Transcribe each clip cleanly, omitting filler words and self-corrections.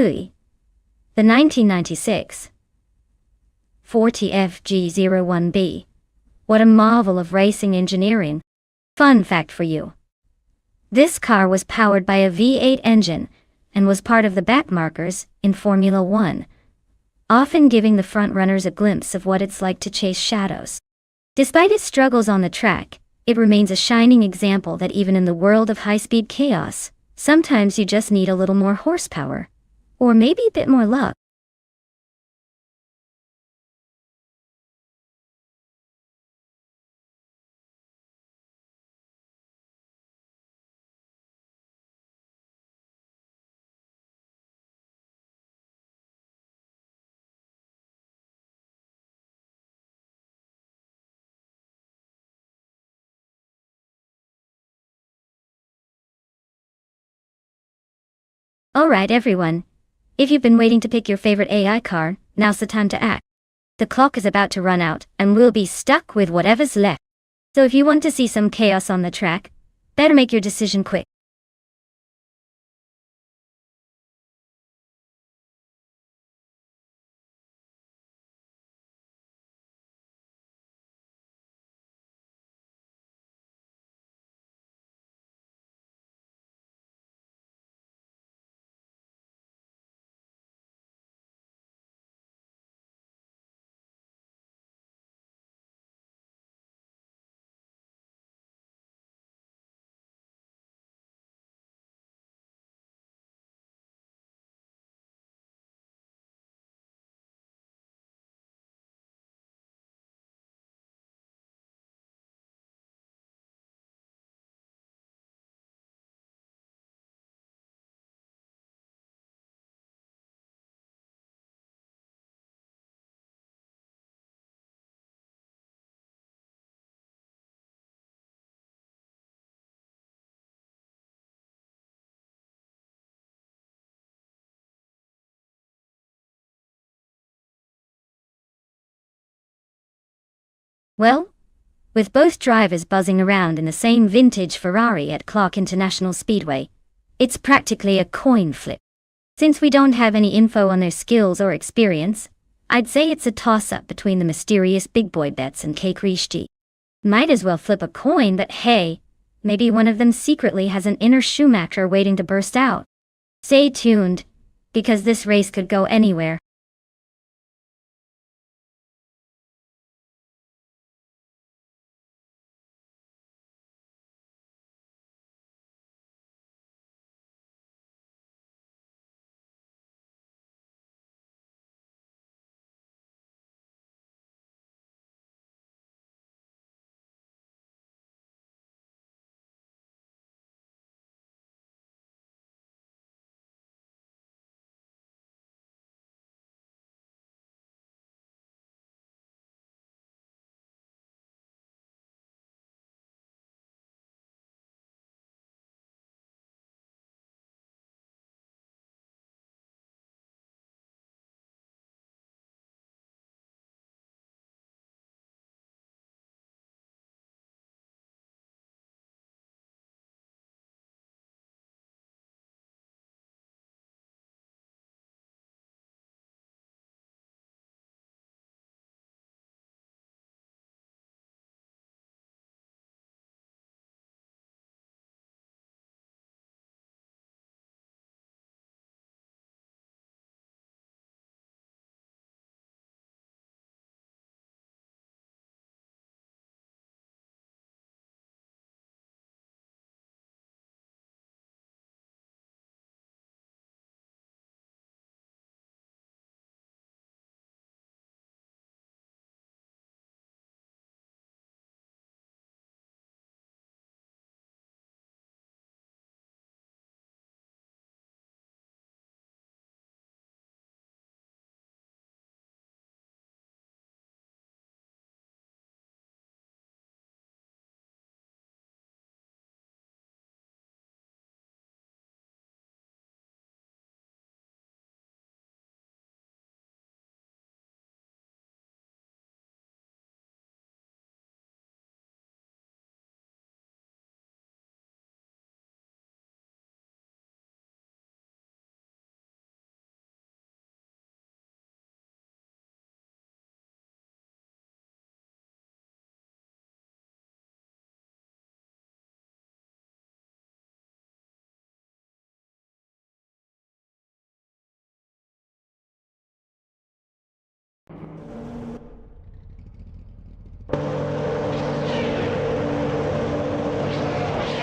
Wooey. The 1996 40FG01B. What a marvel of racing engineering. Fun fact for you. This car was powered by a V8 engine and was part of the backmarkers in Formula One, often giving the front-runners a glimpse of what it's like to chase shadows. Despite its struggles on the track, it remains a shining example that even in the world of high-speed chaos, sometimes you just need a little more horsepower, or maybe a bit more luck. Alright everyone, if you've been waiting to pick your favorite AI car, now's the time to act. The clock is about to run out, and we'll be stuck with whatever's left. So if you want to see some chaos on the track, better make your decision quick. Well, with both drivers buzzing around in the same vintage Ferrari at Clark International Speedway, it's practically a coin flip. Since we don't have any info on their skills or experience, I'd say it's a toss-up between the mysterious big boy bets and Cake Rishti. Might as well flip a coin, but hey, maybe one of them secretly has an inner Schumacher waiting to burst out. Stay tuned, because this race could go anywhere.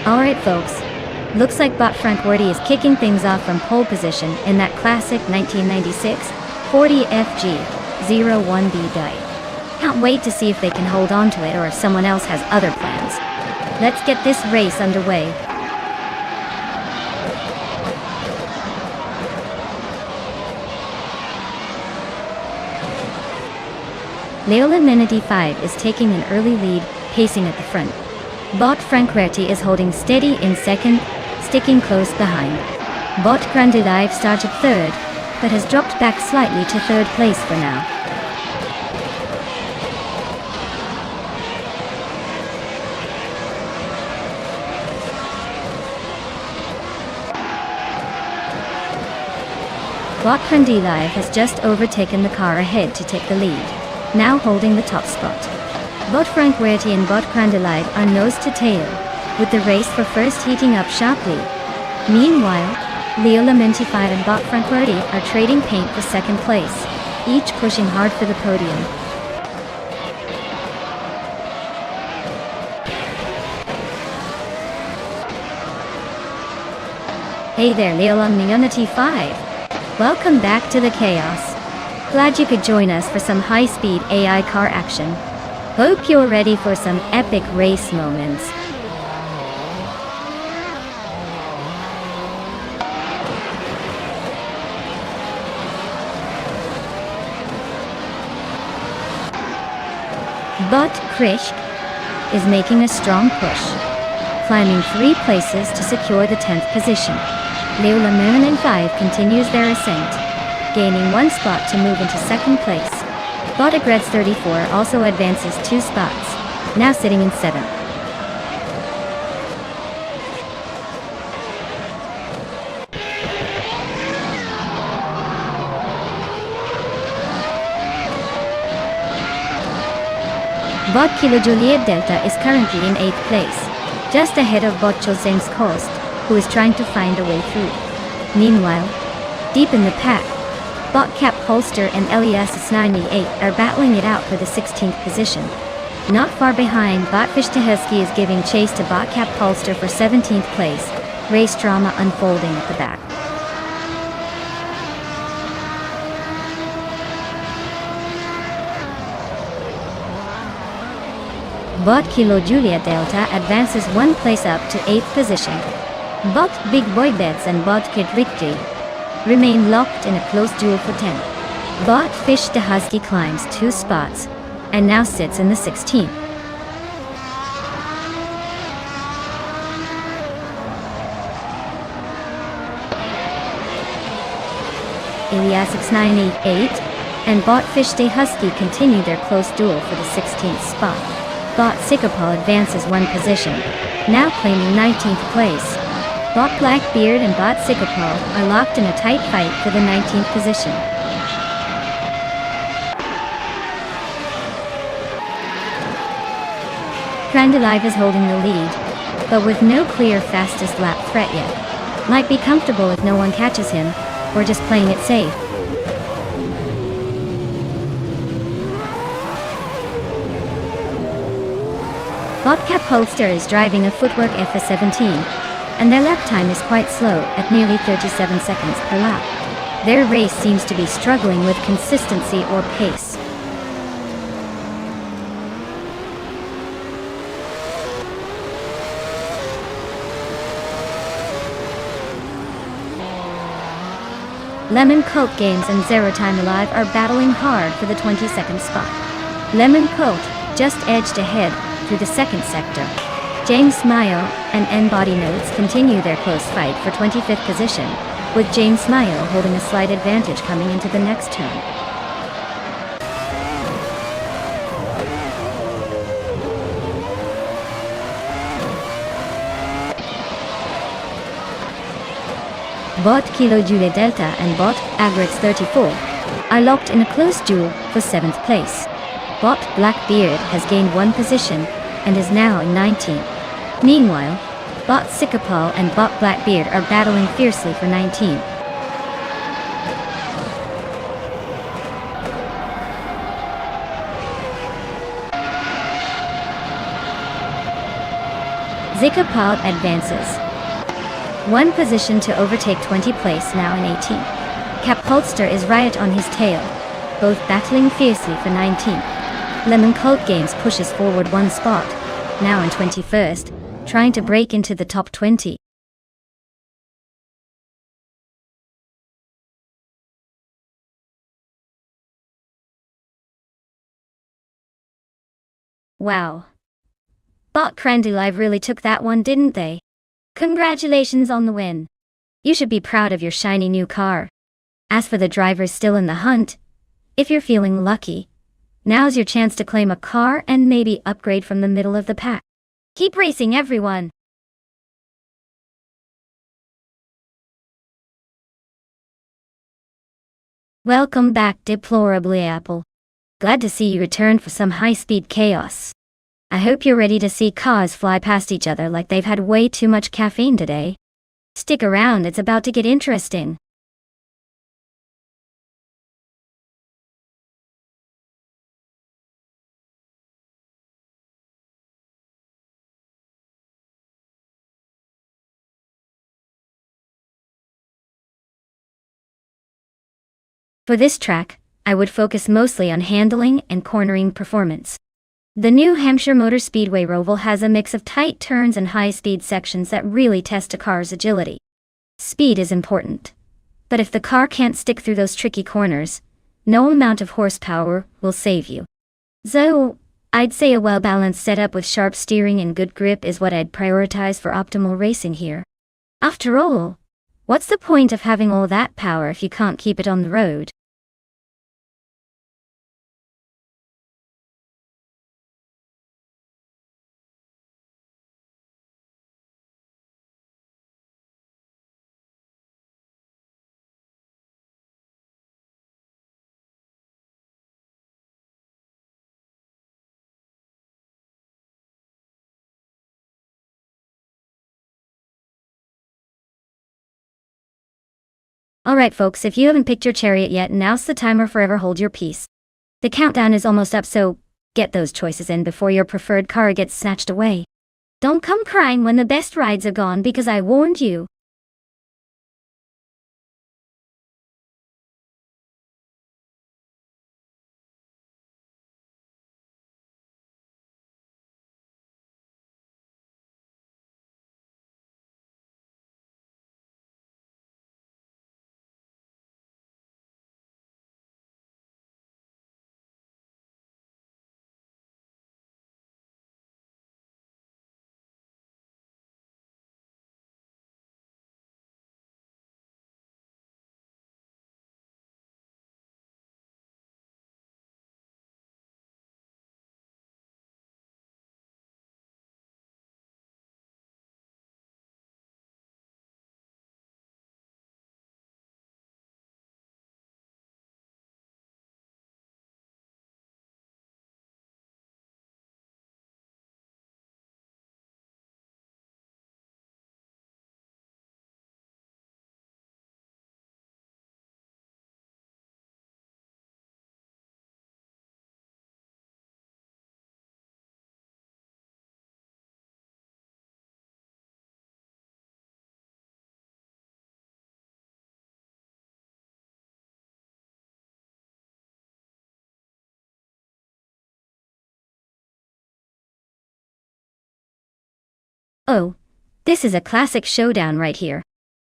Alright folks, looks like Bot Frank Werty is kicking things off from pole position in that classic 1996 40 FG01B guide. Can't wait to see if they can hold on to it or if someone else has other plans. Let's get this race underway. Leola Menity 5 is taking an early lead, pacing at the front. Bot Frank Werty is holding steady in second, sticking close behind. Bot Grande Live started third, but has dropped back slightly to third place for now. Bot Grande Live has just overtaken the car ahead to take the lead, now holding the top spot. Bot Frank Werty and Bot Grande Live are nose to tail, with the race for first heating up sharply. Meanwhile, Leola Menity 5 and Bot Frank Werty are trading paint for second place, each pushing hard for the podium. Hey there Leola Menity 5! Welcome back to the chaos. Glad you could join us for some high-speed AI car action. Hope you're ready for some epic race moments. But Krish is making a strong push, climbing 3 places to secure the 10th position. Leola Menity 5 continues their ascent, gaining 1 spot to move into second place. Bot Agrets 34 also advances 2 spots, now sitting in 7th. Bot Kilo Juliet Delta is currently in 8th place, just ahead of Bot Chosen's Coast, who is trying to find a way through. Meanwhile, deep in the pack, Bot Cap Holster and Elias 98 are battling it out for the 16th position. Not far behind, Bot Fish Tehesky is giving chase to Bot Cap Holster for 17th place, race drama unfolding at the back. Bot Kilo Juliet Delta advances 1 place up to 8th position. Bot Big Boy Bets and Bot Kid Ricky remain locked in a close duel for 10th. Bot Fish the Husky climbs 2 spots, and now sits in the 16th. Elias 698 and Bot Fish the Husky continue their close duel for the 16th spot. Bot Sikapal advances 1 position, now claiming 19th place. Bot Blackbeard and Bot Sikapal are locked in a tight fight for the 19th position. Grandalive is holding the lead, but with no clear fastest lap threat yet. Might be comfortable if no one catches him, or just playing it safe. Bot Cap Holster is driving a Footwork FS17. And their lap time is quite slow, at nearly 37 seconds per lap. Their race seems to be struggling with consistency or pace. Lemon Colt Games and Zero Time Alive are battling hard for the 22nd spot. Lemon Colt just edged ahead through the 2nd sector. James Mayo and N Body Notes continue their close fight for 25th position, with James Mayo holding a slight advantage coming into the next turn. Bot Kilo Juliet Delta and Bot Agrets 34 are locked in a close duel for 7th place. Bot Blackbeard has gained 1 position and is now in 19th. Meanwhile, Bot Sikapal and Bot Blackbeard are battling fiercely for 19th. Zikapal advances. 1 position to overtake 20 place, now in 18th. Cap Holster is right on his tail, both battling fiercely for 19th. Lemon Cult Games pushes forward 1 spot, now in 21st, trying to break into the top 20. Wow. Bot Crandy Live really took that one, didn't they? Congratulations on the win. You should be proud of your shiny new car. As for the drivers still in the hunt, if you're feeling lucky, now's your chance to claim a car and maybe upgrade from the middle of the pack. Keep racing, everyone! Welcome back, Deplorably Apple. Glad to see you returned for some high-speed chaos. I hope you're ready to see cars fly past each other like they've had way too much caffeine today. Stick around, it's about to get interesting. For this track, I would focus mostly on handling and cornering performance. The New Hampshire Motor Speedway Roval has a mix of tight turns and high-speed sections that really test a car's agility. Speed is important, but if the car can't stick through those tricky corners, no amount of horsepower will save you. So, I'd say a well-balanced setup with sharp steering and good grip is what I'd prioritize for optimal racing here. After all, what's the point of having all that power if you can't keep it on the road? Alright folks, if you haven't picked your chariot yet, now's the time, or forever hold your peace. The countdown is almost up, so get those choices in before your preferred car gets snatched away. Don't come crying when the best rides are gone, because I warned you. Oh, this is a classic showdown right here.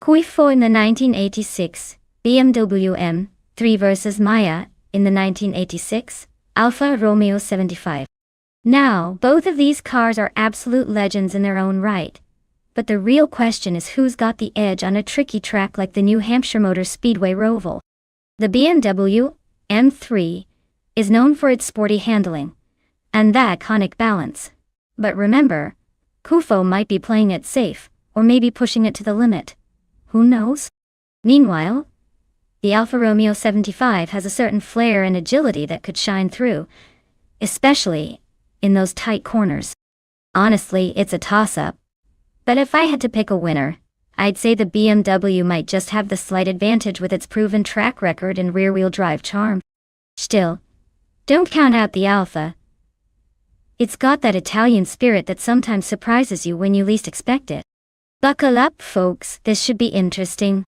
Kuifo in the 1986, BMW M3 versus Maya in the 1986, Alfa Romeo 75. Now, both of these cars are absolute legends in their own right. But the real question is who's got the edge on a tricky track like the New Hampshire Motor Speedway Roval. The BMW M3 is known for its sporty handling and that iconic balance. But remember, Kufo might be playing it safe, or maybe pushing it to the limit. Who knows? Meanwhile, the Alfa Romeo 75 has a certain flair and agility that could shine through, especially in those tight corners. Honestly, it's a toss-up. But if I had to pick a winner, I'd say the BMW might just have the slight advantage with its proven track record and rear-wheel drive charm. Still, don't count out the Alfa. It's got that Italian spirit that sometimes surprises you when you least expect it. Buckle up, folks, this should be interesting.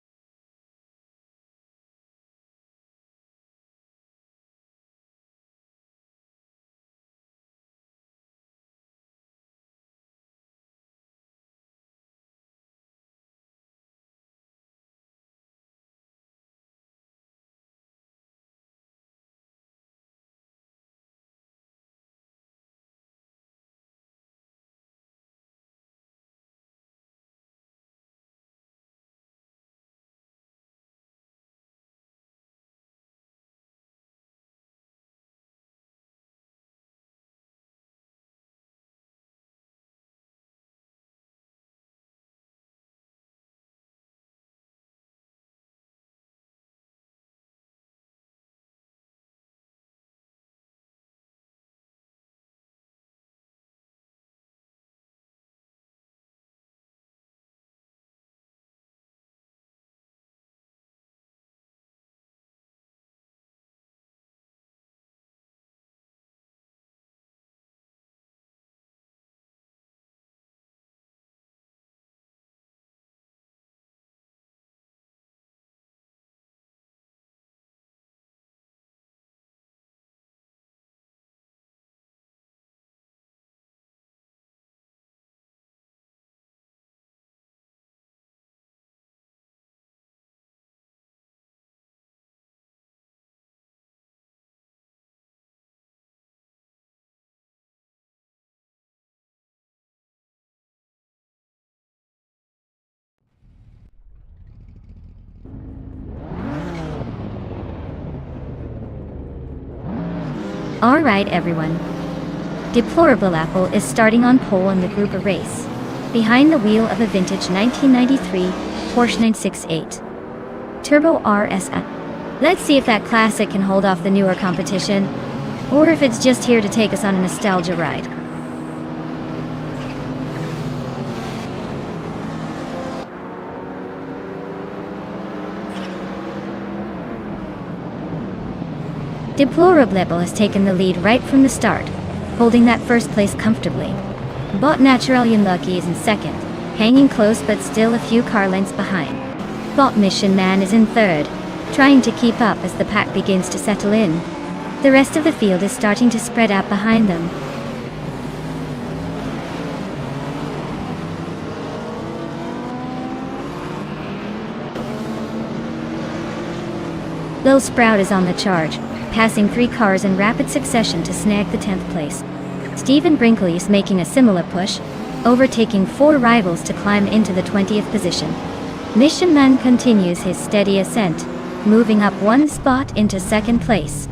Alright everyone. Deplorable Apple is starting on pole in the group race, behind the wheel of a vintage 1993 Porsche 968 Turbo RSI. Let's see if that classic can hold off the newer competition, or if it's just here to take us on a nostalgia ride. Deplorable has taken the lead right from the start, holding that first place comfortably. Bot Naturally Unlucky is in second, hanging close but still a few car lengths behind. Bot Mission Man is in third, trying to keep up as the pack begins to settle in. The rest of the field is starting to spread out behind them. Lil Sprout is on the charge, passing 3 cars in rapid succession to snag the 10th place. Stephen Brinkley is making a similar push, overtaking 4 rivals to climb into the 20th position. Mission Man continues his steady ascent, moving up 1 spot into 2nd place.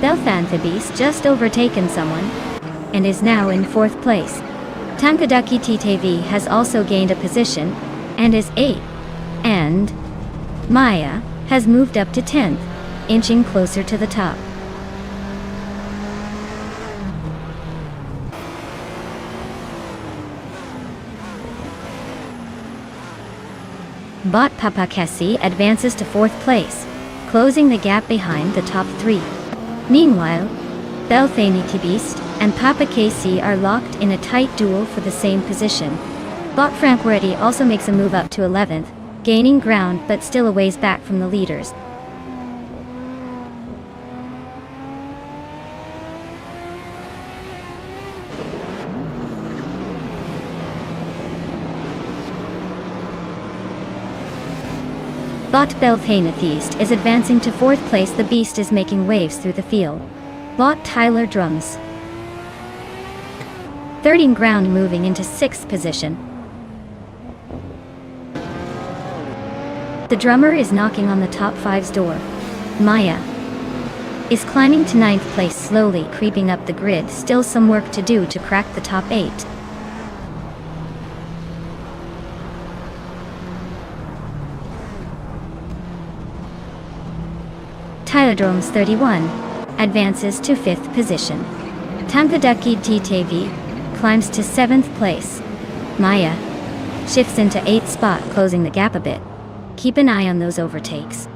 Belphanthabes just overtaken someone, and is now in 4th place. Tankadaki TTV has also gained a position, and is 8th, and Maya has moved up to 10th, inching closer to the top. Bot Papakesi advances to 4th place, closing the gap behind the top 3. Meanwhile, Belthanitibist and Papa KC are locked in a tight duel for the same position. Bot Frankwarety also makes a move up to 11th, gaining ground but still a ways back from the leaders. Bot Belthanithist is advancing to 4th place. The Beast is making waves through the field. Bot Tyler Drums 13 ground, moving into 6th position. The drummer is knocking on the top 5's door. Maya is climbing to 9th place, slowly creeping up the grid. Still some work to do to crack the top 8. Tylodromes 31 advances to 5th position. Tankadaki TTV climbs to 7th place. Maya shifts into 8th spot, closing the gap a bit. Keep an eye on those overtakes.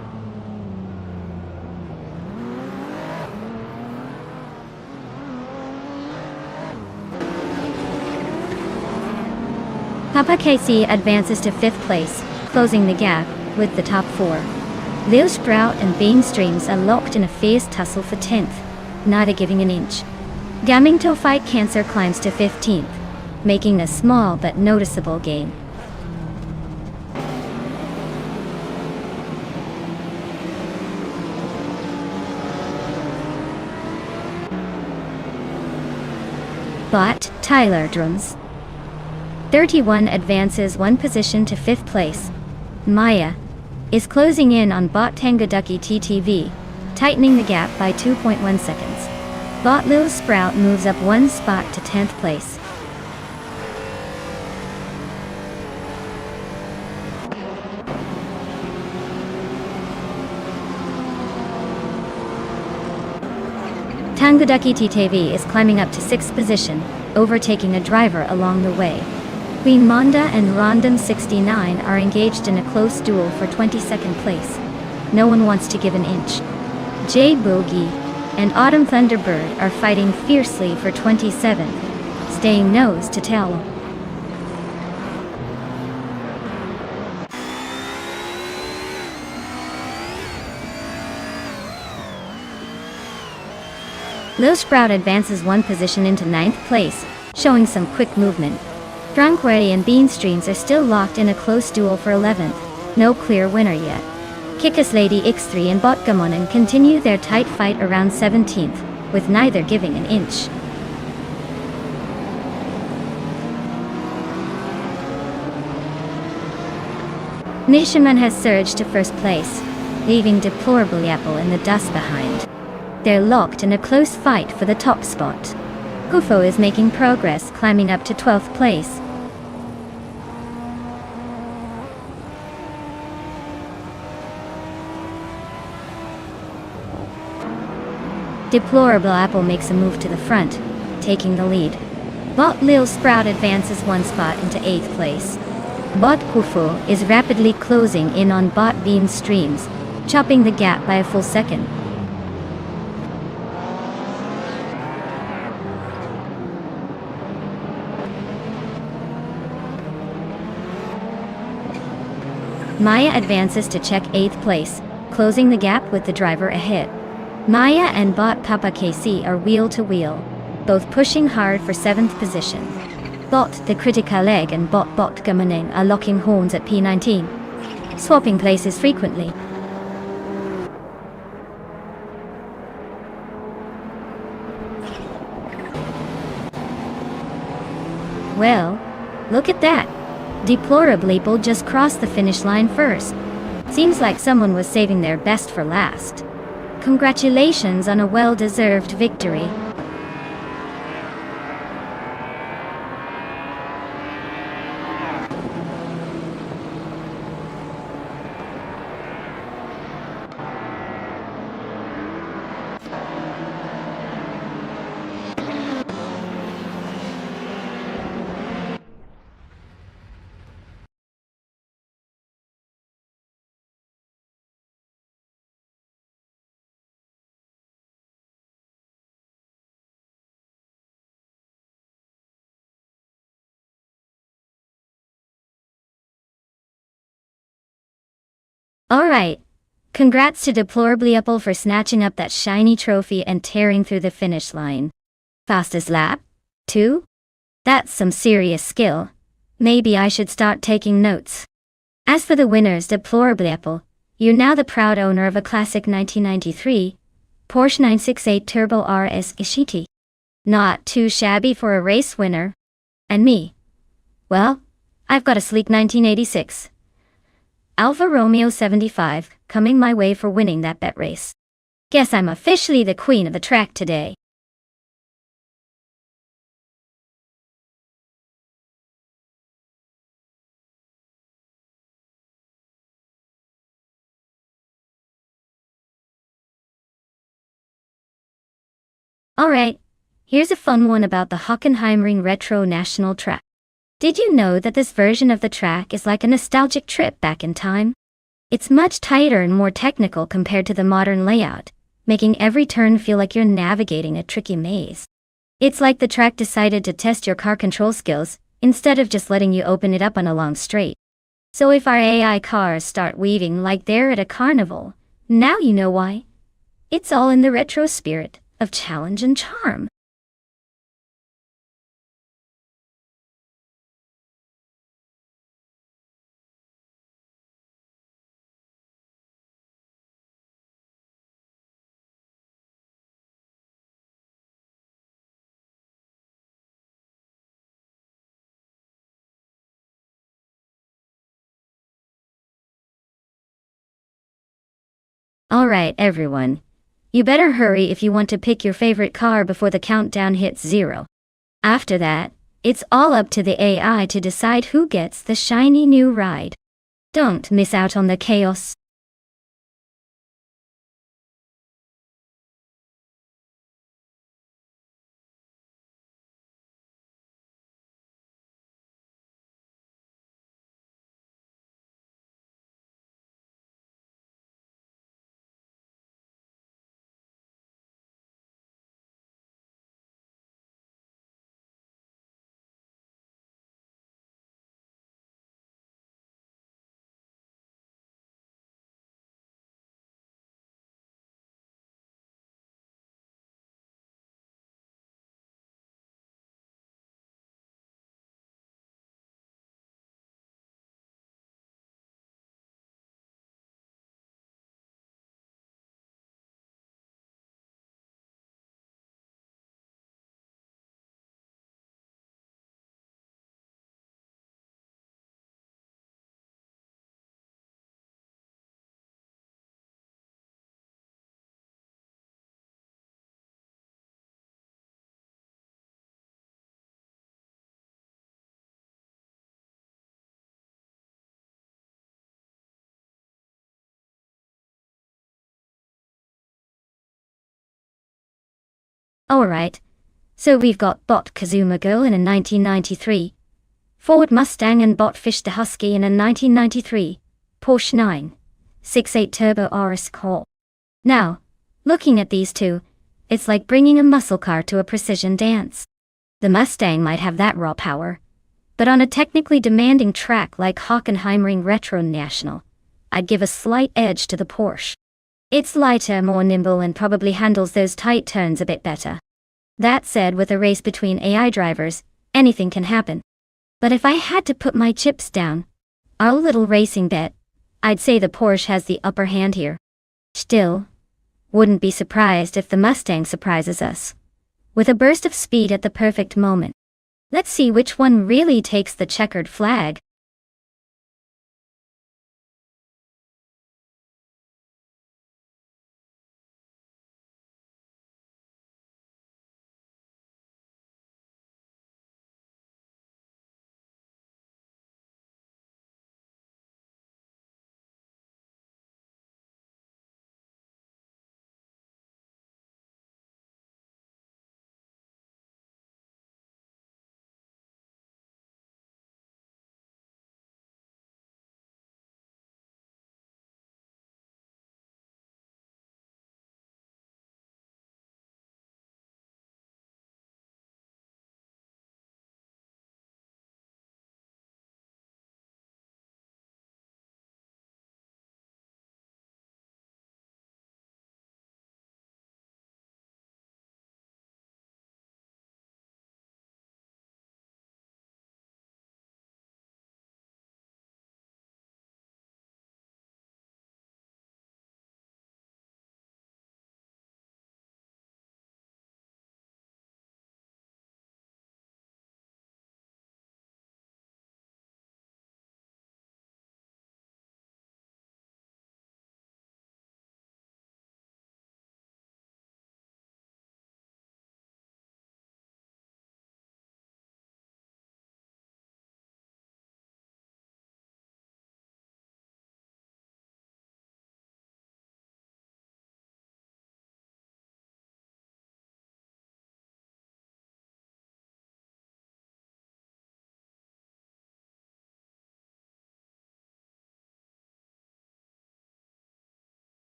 Papa KC advances to 5th place, closing the gap with the top 4. Lil Sprout and Bean Streams are locked in a fierce tussle for 10th, neither giving an inch. Gamingto Fight Cancer climbs to 15th, making a small but noticeable gain. Bot Tyler Drums 31 advances 1 position to 5th place. Maya is closing in on Bot Tangaducky TTV, tightening the gap by 2.1 seconds. Bot Lil Sprout moves up 1 spot to 10th place. Tangaducky TTV is climbing up to 6th position, overtaking a driver along the way. Queen Monda and Random 69 are engaged in a close duel for 22nd place. No one wants to give an inch. J Bogey and Autumn Thunderbird are fighting fiercely for 27th, staying nose to tail. Lil Sprout advances 1 position into 9th place, showing some quick movement. Drunkwary and Bean Streams are still locked in a close duel for 11th, no clear winner yet. Kickus Lady X3 and Botgamonen continue their tight fight around 17th, with neither giving an inch. Nishaman has surged to 1st place, leaving Deplorable Apple in the dust behind. They're locked in a close fight for the top spot. Kufo is making progress, climbing up to 12th place. Deplorable Apple makes a move to the front, taking the lead. Bot Lil Sprout advances 1 spot into 8th place. Bot Kufo is rapidly closing in on Bot Beam Streams, chopping the gap by a full second. Maya advances to check 8th place, closing the gap with the driver ahead. Maya and Bot Papa KC are wheel to wheel, both pushing hard for 7th position. Bot the Critical Egg and Bot Gamaneng are locking horns at P19, swapping places frequently. Well, look at that. Deplorable Apple just crossed the finish line first. Seems like someone was saving their best for last. Congratulations on a well-deserved victory. Alright. Congrats to Deplorably Apple for snatching up that shiny trophy and tearing through the finish line. Fastest lap? 2? That's some serious skill. Maybe I should start taking notes. As for the winners, Deplorably Apple, you're now the proud owner of a classic 1993 Porsche 968 Turbo RS Ishiti. Not too shabby for a race winner. And me? Well, I've got a sleek 1986 Alfa Romeo 75, coming my way for winning that bet race. Guess I'm officially the queen of the track today. Alright, here's a fun one about the Hockenheimring Retro National Track. Did you know that this version of the track is like a nostalgic trip back in time? It's much tighter and more technical compared to the modern layout, making every turn feel like you're navigating a tricky maze. It's like the track decided to test your car control skills, instead of just letting you open it up on a long straight. So if our AI cars start weaving like they're at a carnival, now you know why. It's all in the retro spirit of challenge and charm. Alright everyone, you better hurry if you want to pick your favorite car before the countdown hits 0. After that, it's all up to the AI to decide who gets the shiny new ride. Don't miss out on the chaos. Alright, so we've got Bot Kazuma Girl in a 1993, Ford Mustang and Bot Fish the Husky in a 1993, Porsche 968 Turbo RS Core. Now, looking at these two, it's like bringing a muscle car to a precision dance. The Mustang might have that raw power, but on a technically demanding track like Hockenheimring Retro National, I'd give a slight edge to the Porsche. It's lighter, more nimble, and probably handles those tight turns a bit better. That said, with a race between AI drivers, anything can happen. But if I had to put my chips down, our little racing bet, I'd say the Porsche has the upper hand here. Still, wouldn't be surprised if the Mustang surprises us with a burst of speed at the perfect moment. Let's see which one really takes the checkered flag.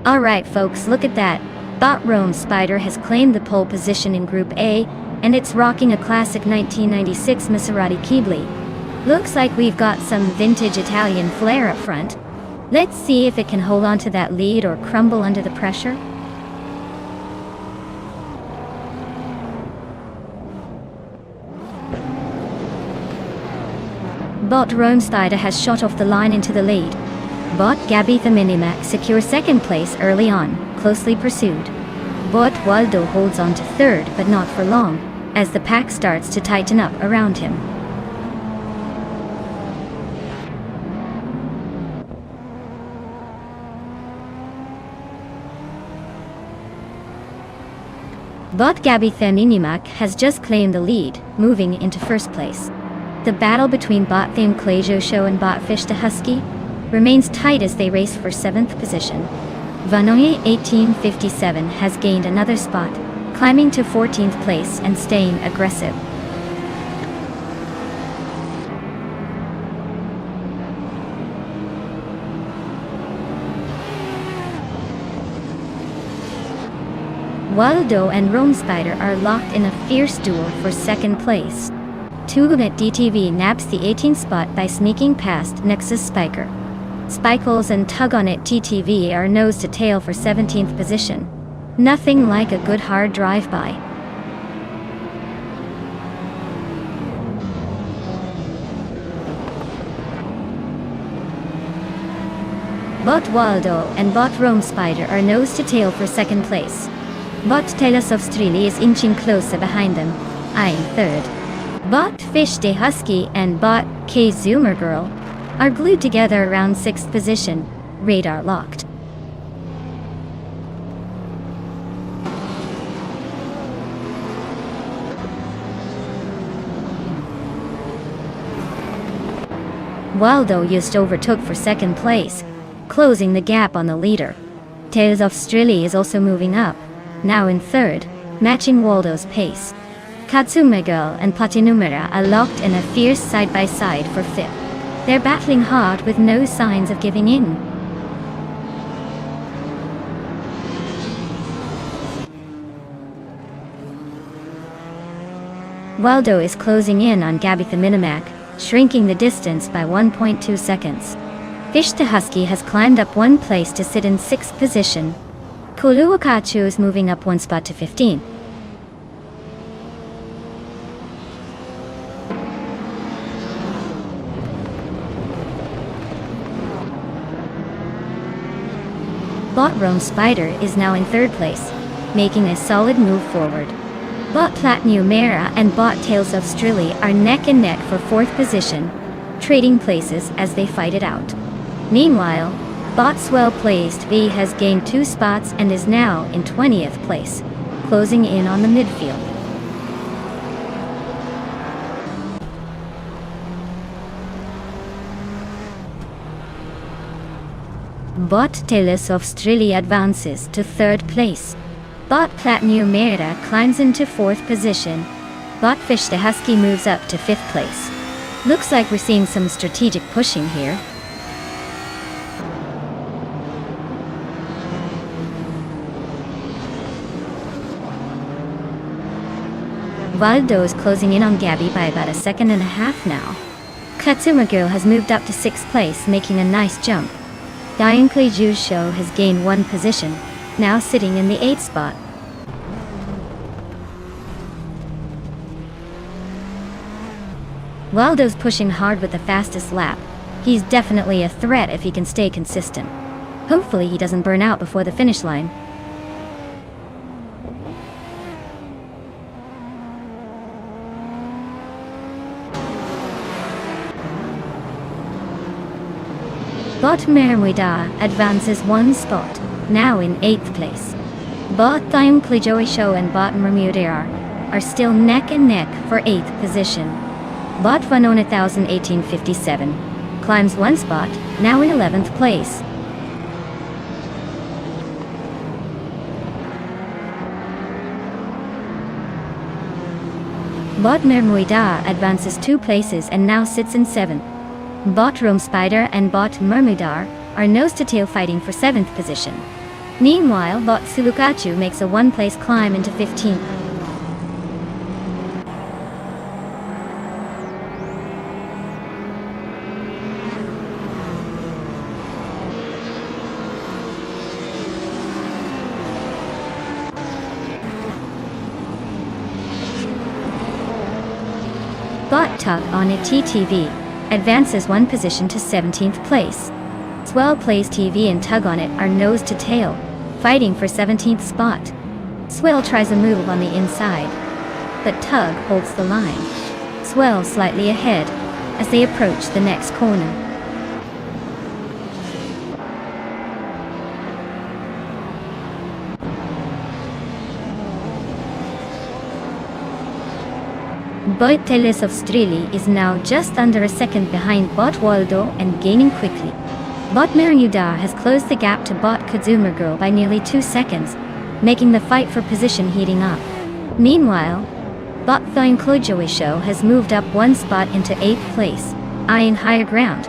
Alright folks, look at that. Bot Rome Spider has claimed the pole position in Group A, and it's rocking a classic 1996 Maserati Kibli. Looks like we've got some vintage Italian flair up front. Let's see if it can hold on to that lead or crumble under the pressure. Bot Rome Spider has shot off the line into the lead. Bot Gabby the Minimac secures second place early on, closely pursued. Bot Waldo holds on to third, but not for long, as the pack starts to tighten up around him. Bot Gabby the Minimac has just claimed the lead, moving into first place. The battle between Bot Theme Klejo Show and Bot Fish the Husky remains tight as they race for 7th position. Vanoye 1857 has gained another spot, climbing to 14th place and staying aggressive. Waldo and Rome Spider are locked in a fierce duel for second place. Tugunet DTV naps the 18th spot by sneaking past Nexus Spiker. Spikles and Tug on It TTV are nose to tail for 17th position. Nothing like a good hard drive-by. Bot Waldo and Bot Rome Spider are nose to tail for second place. Bot Teles of Strili is inching closer behind them, eyeing third. Bot Fish the Husky and Bot K Zoomer Girl are glued together around 6th position, radar locked. Waldo just overtook for second place, closing the gap on the leader. Tales of Strili is also moving up, now in third, matching Waldo's pace. Katsume Girl and Patinumera are locked in a fierce side-by-side for fifth. They're battling hard with no signs of giving in. Waldo is closing in on Gabby the Minimac, shrinking the distance by 1.2 seconds. Fish the Husky has climbed up one place to sit in 6th position. Kuluwakachu is moving up one spot to 15. Bot Rome Spider is now in third place, making a solid move forward. Bot Platinum Mera and Bot Tales of Strili are neck and neck for 4th position, trading places as they fight it out. Meanwhile, Bot's well-placed V has gained 2 spots and is now in 20th place, closing in on the midfield. Bot Tales of Strili advances to 3rd place. Bot Platinum Merida climbs into 4th position. Bot Fish the Husky moves up to 5th place. Looks like we're seeing some strategic pushing here. Waldo is closing in on Gabby by about a second and a half now. Katsuma Girl has moved up to 6th place, making a nice jump. Dying Kleju's show has gained 1 position, now sitting in the 8th spot. Waldo's pushing hard with the fastest lap. He's definitely a threat if he can stay consistent. Hopefully he doesn't burn out before the finish line. Bot Mermuida advances 1 spot, now in 8th place. Bot Thiam Klejoy Show and Bot Mermuida are still neck and neck for 8th position. Bot Vanona 1857 climbs 1 spot, now in 11th place. Bot Mermuida advances 2 places and now sits in 7th. Bot Rome Spider and Bot Mermudar are nose-to-tail fighting for 7th position. Meanwhile, Bot Sulukachu makes a one-place climb into 15th. Bot Tuck on a TTV advances one position to 17th place. Swell plays TV and Tug on it are nose to tail, fighting for 17th spot. Swell tries a move on the inside, but Tug holds the line. Swell slightly ahead as they approach the next corner. Bot Teles of Strili is now just under a second behind Bot Waldo and gaining quickly. Bot Mariuda has closed the gap to Bot Kazuma Girl by nearly 2 seconds, making the fight for position heating up. Meanwhile, Bot Thine Klojowisho has moved up one spot into 8th place, eyeing higher ground.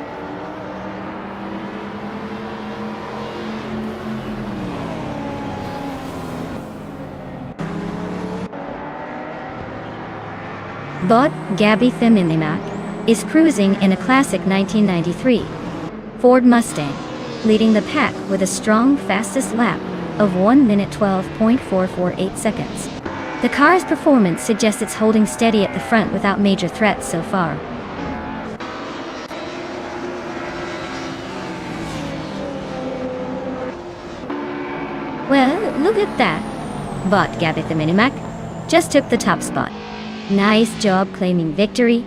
Bot Gabby Theminimak is cruising in a classic 1993 Ford Mustang, leading the pack with a strong fastest lap of 1 minute 12.448 seconds. The car's performance suggests it's holding steady at the front without major threats so far. Well, look at that. Bot Gabby Theminimak just took the top spot. Nice job claiming victory.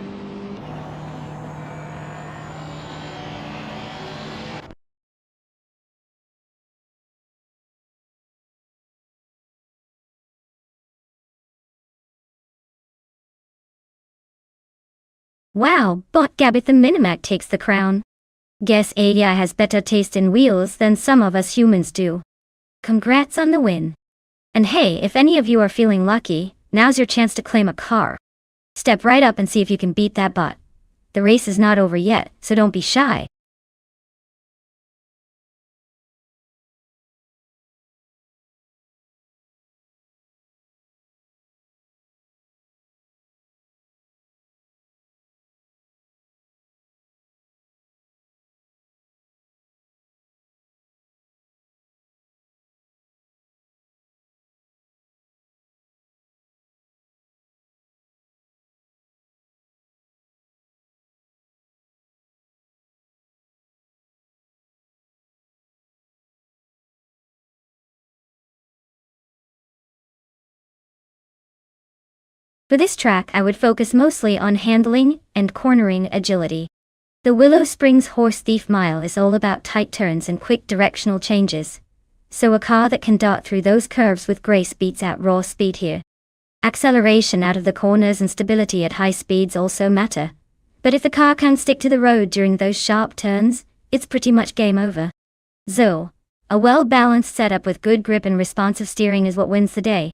Wow, Bot Gabitha Minimac takes the crown. Guess AI has better taste in wheels than some of us humans do. Congrats on the win. And hey, if any of you are feeling lucky, now's your chance to claim a car. Step right up and see if you can beat that bot. The race is not over yet, so don't be shy. For this track, I would focus mostly on handling and cornering agility. The Willow Springs Horse Thief Mile is all about tight turns and quick directional changes. So a car that can dart through those curves with grace beats out raw speed here. Acceleration out of the corners and stability at high speeds also matter. But if the car can't stick to the road during those sharp turns, it's pretty much game over. So, a well-balanced setup with good grip and responsive steering is what wins the day.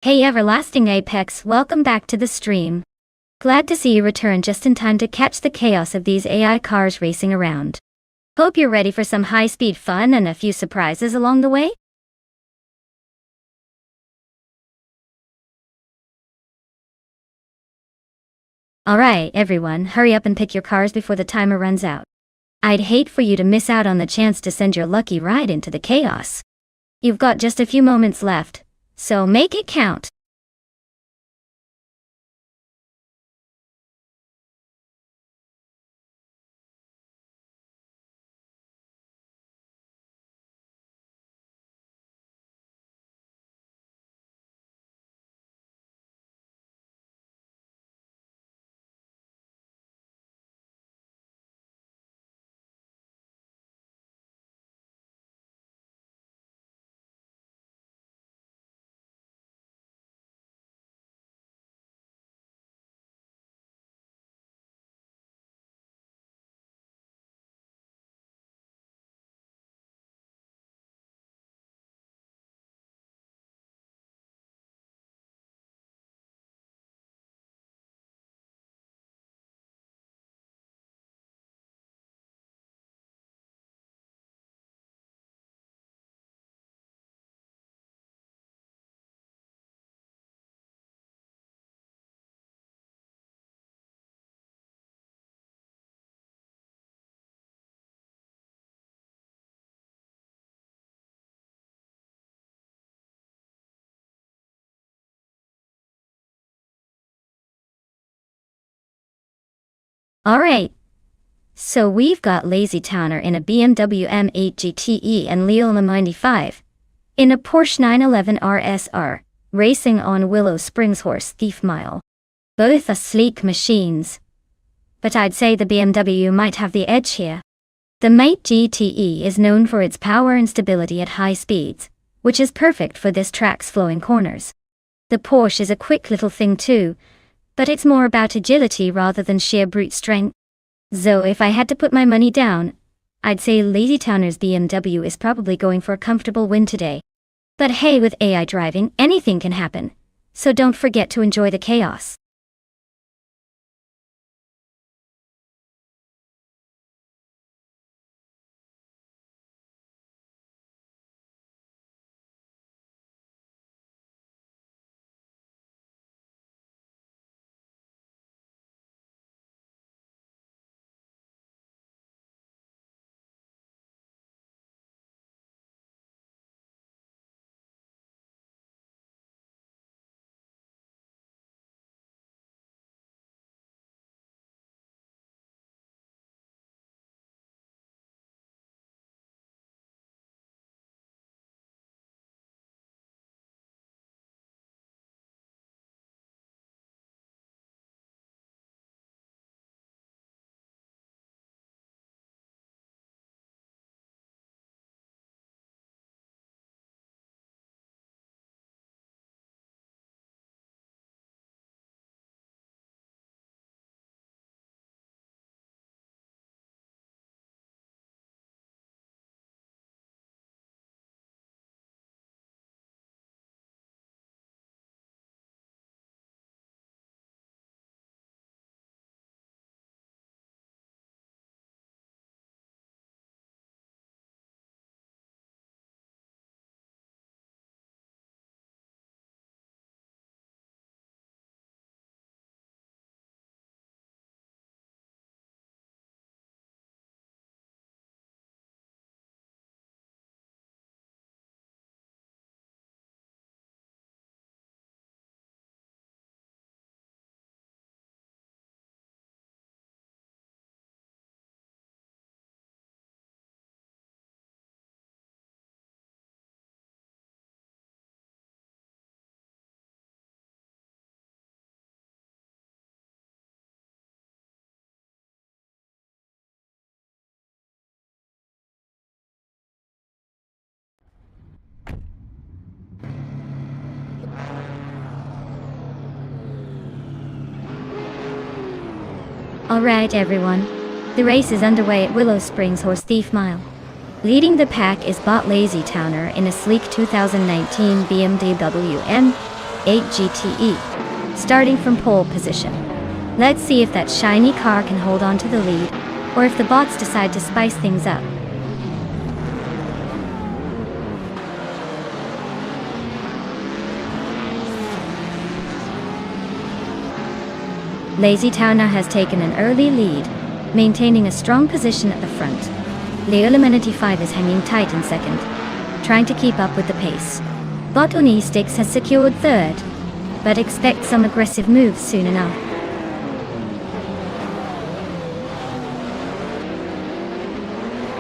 Hey Everlasting Apex, welcome back to the stream. Glad to see you return just in time to catch the chaos of these AI cars racing around. Hope you're ready for some high-speed fun and a few surprises along the way. Alright everyone, hurry up and pick your cars before the timer runs out. I'd hate for you to miss out on the chance to send your lucky ride into the chaos. You've got just a few moments left, so make it count. Alright, so we've got Lazy Towner in a BMW M8 GTE and Leo in a 95. In a Porsche 911 RSR, racing on Willow Springs Horse Thief Mile. Both are sleek machines. But I'd say the BMW might have the edge here. The M8 GTE is known for its power and stability at high speeds, which is perfect for this track's flowing corners. The Porsche is a quick little thing too, but it's more about agility rather than sheer brute strength. So if I had to put my money down, I'd say Lazy Towner's BMW is probably going for a comfortable win today. But hey, with AI driving, anything can happen, so don't forget to enjoy the chaos. Alright everyone, the race is underway at Willow Springs Horse Thief Mile. Leading the pack is Bot Lazy Towner in a sleek 2019 BMW M8 GTE, starting from pole position. Let's see if that shiny car can hold on to the lead, or if the bots decide to spice things up. Lazy Towner has taken an early lead, maintaining a strong position at the front. Leo 95 is hanging tight in second, trying to keep up with the pace. Bot Sticks has secured third, but expect some aggressive moves soon enough.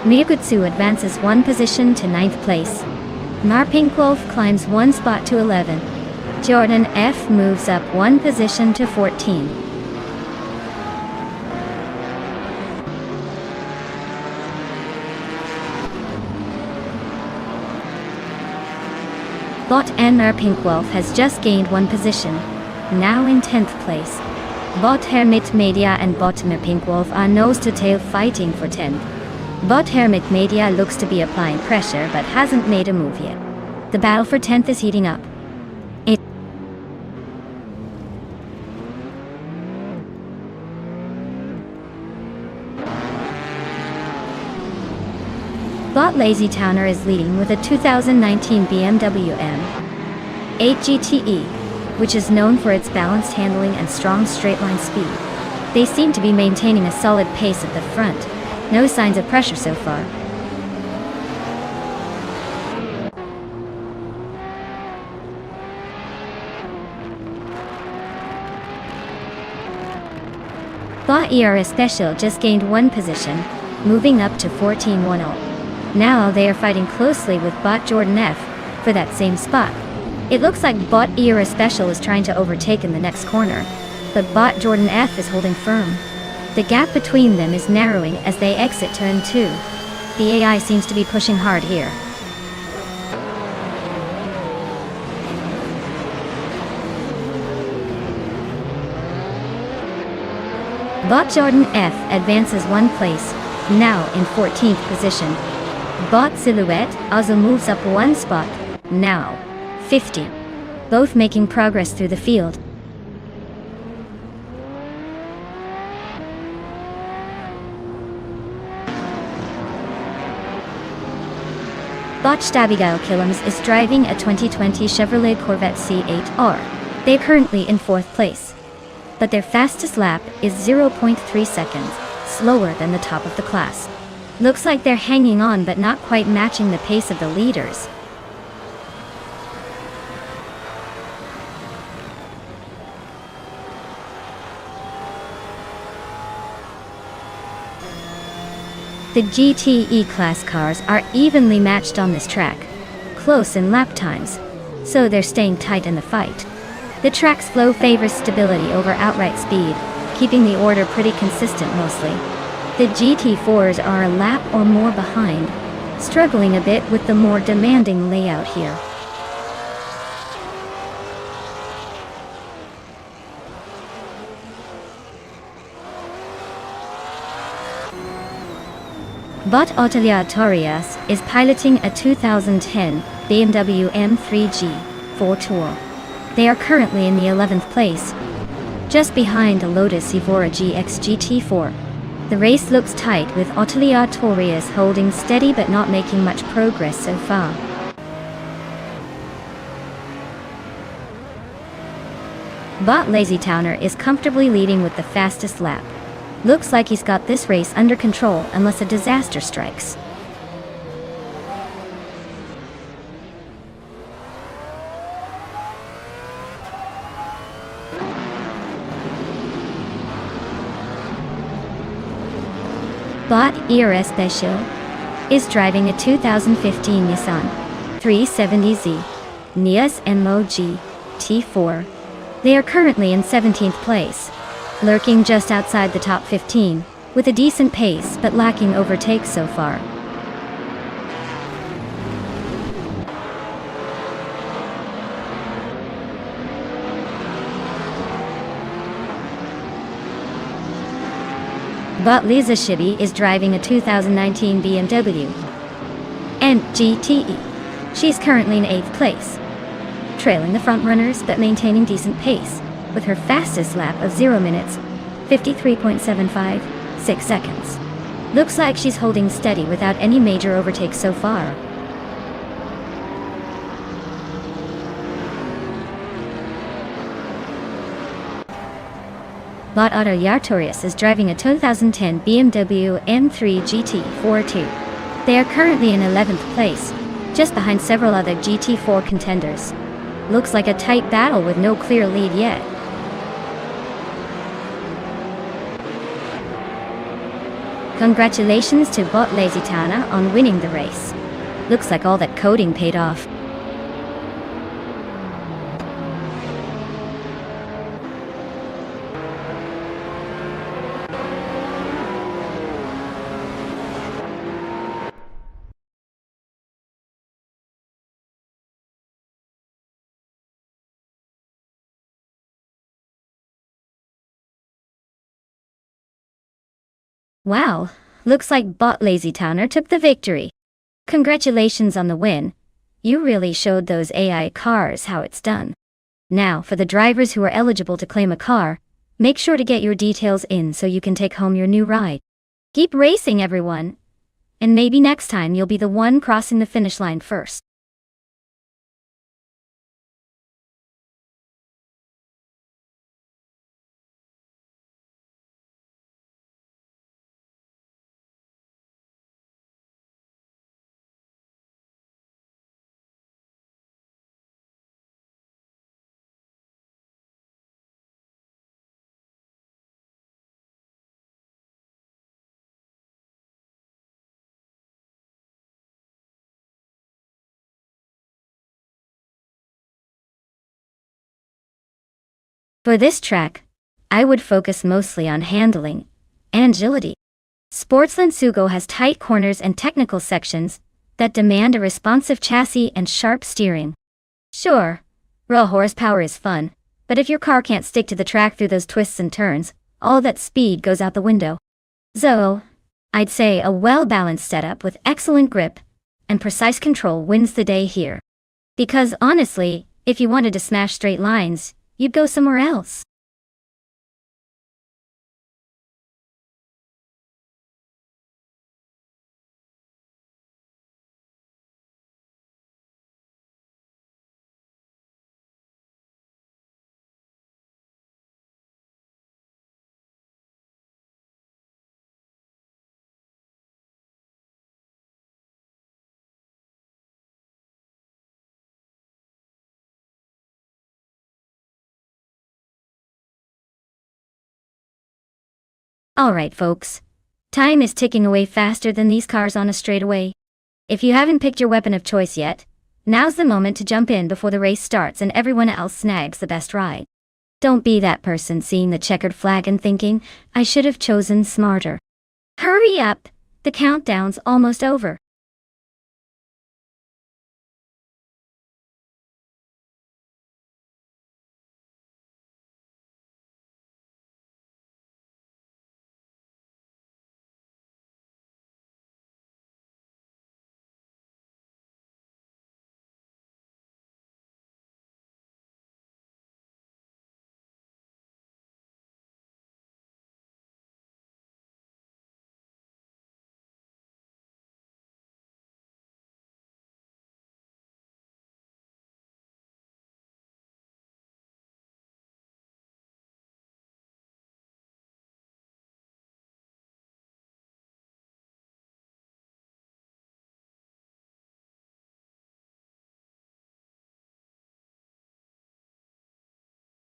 Miyagutsu advances one position to 9th place. Mar Pinkwolf climbs one spot to 11. Jordan F moves up one position to 14. Bot Mar Pinkwolf has just gained one position, now in 10th place. Bot Hermit Media and Bot Mar Pinkwolf are nose to tail fighting for 10th. Bot Hermit Media looks to be applying pressure but hasn't made a move yet. The battle for 10th is heating up. Bot Lazy Towner is leading with a 2019 BMW M8 GTE, which is known for its balanced handling and strong straight-line speed. They seem to be maintaining a solid pace at the front. No signs of pressure so far. Bot ERS Special just gained one position, moving up to 14-10. Now they are fighting closely with Bot Jordan F for that same spot. It looks like Bot ERS Special is trying to overtake in the next corner, but Bot Jordan F is holding firm. The gap between them is narrowing as they exit turn 2. The AI seems to be pushing hard here. Bot Jordan F advances one place, now in 14th position. Bot Silhouette also moves up one spot, now 50. Both making progress through the field. Bot Abigail Killams is driving a 2020 Chevrolet Corvette C8R. They're currently in 4th place, but their fastest lap is 0.3 seconds, slower than the top of the class. Looks like they're hanging on but not quite matching the pace of the leaders. The GTE class cars are evenly matched on this track, close in lap times, so they're staying tight in the fight. The track's flow favors stability over outright speed, keeping the order pretty consistent mostly. The GT4s are a lap or more behind, struggling a bit with the more demanding layout here. Bot Otelia Torias is piloting a 2010 BMW M3 G4 Tour. They are currently in the 11th place, just behind a Lotus Evora GX GT4. The race looks tight with Otelia Torias holding steady but not making much progress so far. Bot Lazy Towner is comfortably leading with the fastest lap. Looks like he's got this race under control unless a disaster strikes. Bot ERS Special is driving a 2015 Nissan 370Z Nias MOG T4. They are currently in 17th place, lurking just outside the top 15, with a decent pace but lacking overtakes so far. Bot Lisa Shibby is driving a 2019 BMW and GTE. She's currently in 8th place, trailing the frontrunners but maintaining decent pace, with her fastest lap of 0 minutes, 53.756 seconds. Looks like she's holding steady without any major overtakes so far. Bot Otto Yartorius is driving a 2010 BMW M3 GT42. They are currently in 11th place, just behind several other GT4 contenders. Looks like a tight battle with no clear lead yet. Congratulations to Bot Lazy Tana on winning the race. Looks like all that coding paid off. Wow, looks like Bot Lazy Towner took the victory. Congratulations on the win. You really showed those AI cars how it's done. Now, for the drivers who are eligible to claim a car, make sure to get your details in so you can take home your new ride. Keep racing, everyone. And maybe next time you'll be the one crossing the finish line first. For this track, I would focus mostly on handling and agility. Sportsland Sugo has tight corners and technical sections that demand a responsive chassis and sharp steering. Sure, raw horsepower is fun, but if your car can't stick to the track through those twists and turns, all that speed goes out the window. So, I'd say a well-balanced setup with excellent grip and precise control wins the day here. Because honestly, if you wanted to smash straight lines, you'd go somewhere else. Alright folks, time is ticking away faster than these cars on a straightaway. If you haven't picked your weapon of choice yet, now's the moment to jump in before the race starts and everyone else snags the best ride. Don't be that person seeing the checkered flag and thinking, I should have chosen smarter. Hurry up, the countdown's almost over.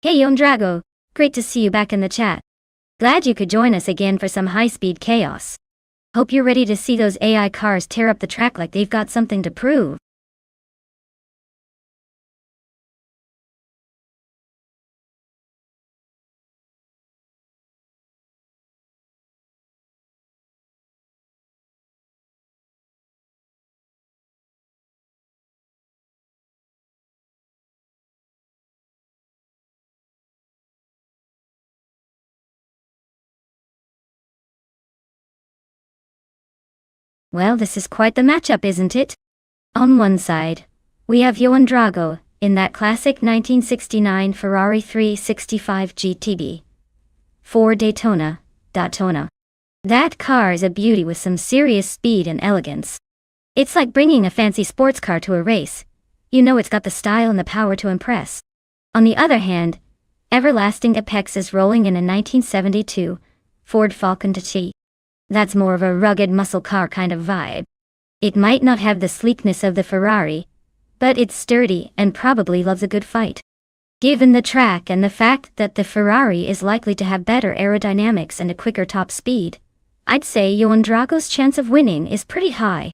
Hey Drago, great to see you back in the chat. Glad you could join us again for some high-speed chaos. Hope you're ready to see those AI cars tear up the track like they've got something to prove. Well, this is quite the matchup, isn't it? On one side, we have Johan Drago in that classic 1969 Ferrari 365 GTB. For Daytona. That car is a beauty with some serious speed and elegance. It's like bringing a fancy sports car to a race. You know it's got the style and the power to impress. On the other hand, Everlasting Apex is rolling in a 1972 Ford Falcon GT. That's more of a rugged muscle car kind of vibe. It might not have the sleekness of the Ferrari, but it's sturdy and probably loves a good fight. Given the track and the fact that the Ferrari is likely to have better aerodynamics and a quicker top speed, I'd say Johan Drago's chance of winning is pretty high.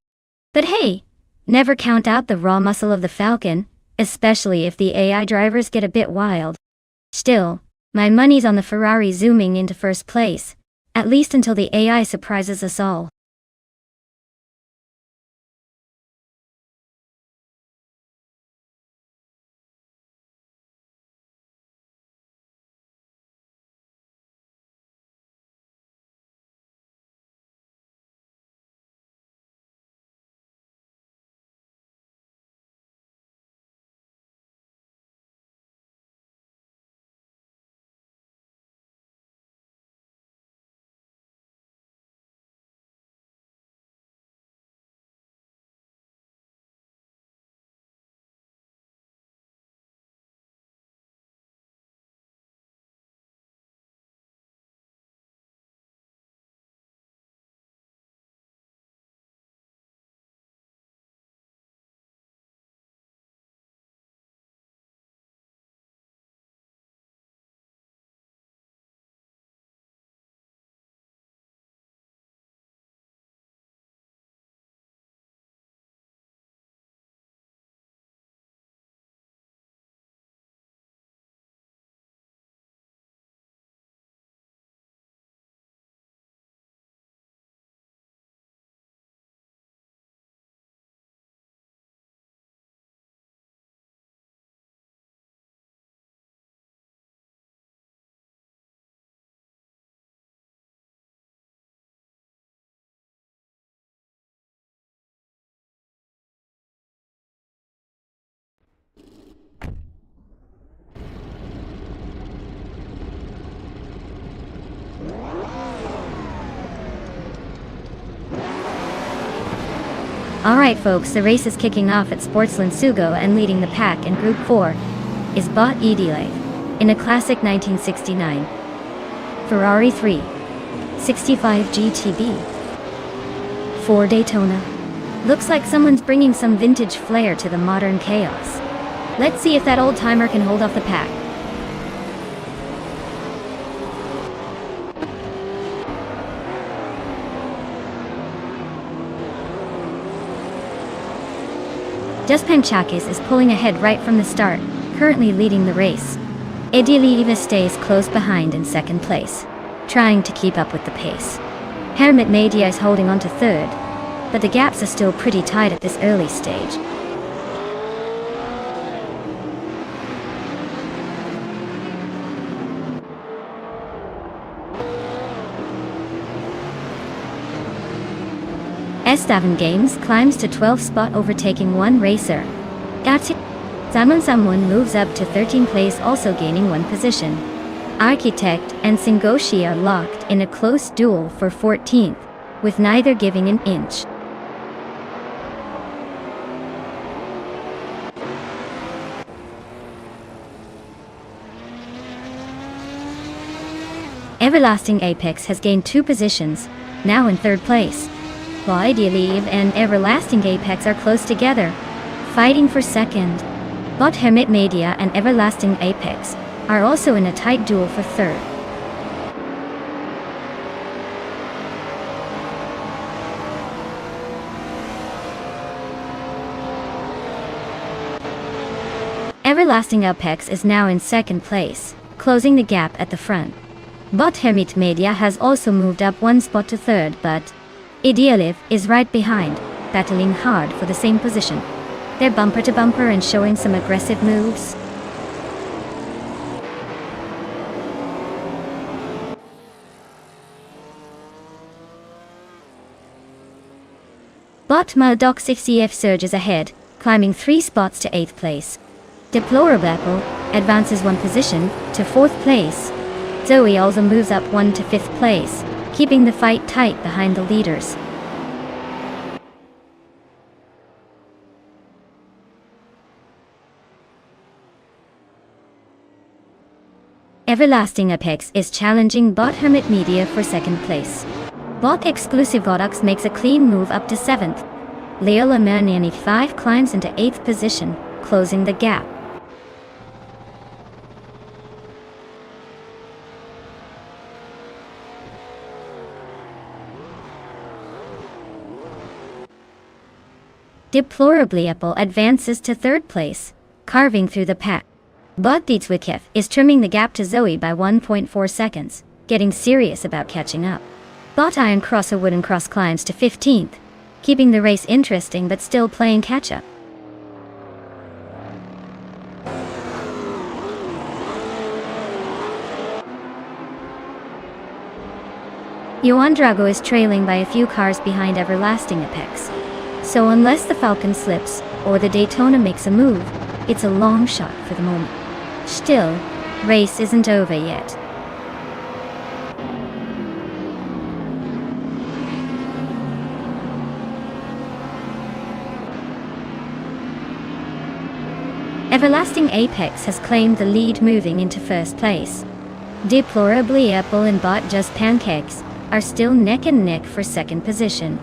But hey, never count out the raw muscle of the Falcon, especially if the AI drivers get a bit wild. Still, my money's on the Ferrari zooming into first place, at least until the AI surprises us all. Alright folks, the race is kicking off at Sportsland Sugo, and leading the pack in Group 4 is Bot Edile in a classic 1969 Ferrari 365 GTB for Daytona. Looks like someone's bringing some vintage flair to the modern chaos. Let's see if that old timer can hold off the pack. Despachakis is pulling ahead right from the start, currently leading the race. Edilieva stays close behind in second place, trying to keep up with the pace. Hermit Media is holding on to third, but the gaps are still pretty tight at this early stage. Esteban Games climbs to 12th spot, overtaking one racer. Samun moves up to 13th place, also gaining one position. Architect and Singoshi are locked in a close duel for 14th, with neither giving an inch. Everlasting Apex has gained 2 positions, now in 3rd place. While Edilieva and Everlasting Apex are close together, fighting for 2nd. But Hermit Media and Everlasting Apex are also in a tight duel for 3rd. Everlasting Apex is now in 2nd place, closing the gap at the front. But Hermit Media has also moved up 1 spot to 3rd, but Edilieva is right behind, battling hard for the same position. They're bumper to bumper and showing some aggressive moves. But Maldoc 6EF surges ahead, climbing 3 spots to 8th place. Deplorable Apple advances 1 position to 4th place. Zoe also moves up 1 to 5th place, keeping the fight tight behind the leaders. Everlasting Apex is challenging Bot Hermit Media for 2nd place. Bot Exclusive Godox makes a clean move up to 7th. Leola Merniani 5 climbs into 8th position, closing the gap. Deplorably Apple advances to 3rd place, carving through the pack. But Dietzwikef is trimming the gap to Zoe by 1.4 seconds, getting serious about catching up. Bot Iron Cross or Wooden Cross climbs to 15th, keeping the race interesting but still playing catch-up. Johan Drago is trailing by a few cars behind Everlasting Apex. So unless the Falcon slips, or the Daytona makes a move, it's a long shot for the moment. Still, race isn't over yet. Everlasting Apex has claimed the lead, moving into 1st place. Deplorably Apple and Bot Just Pancakes are still neck and neck for 2nd position.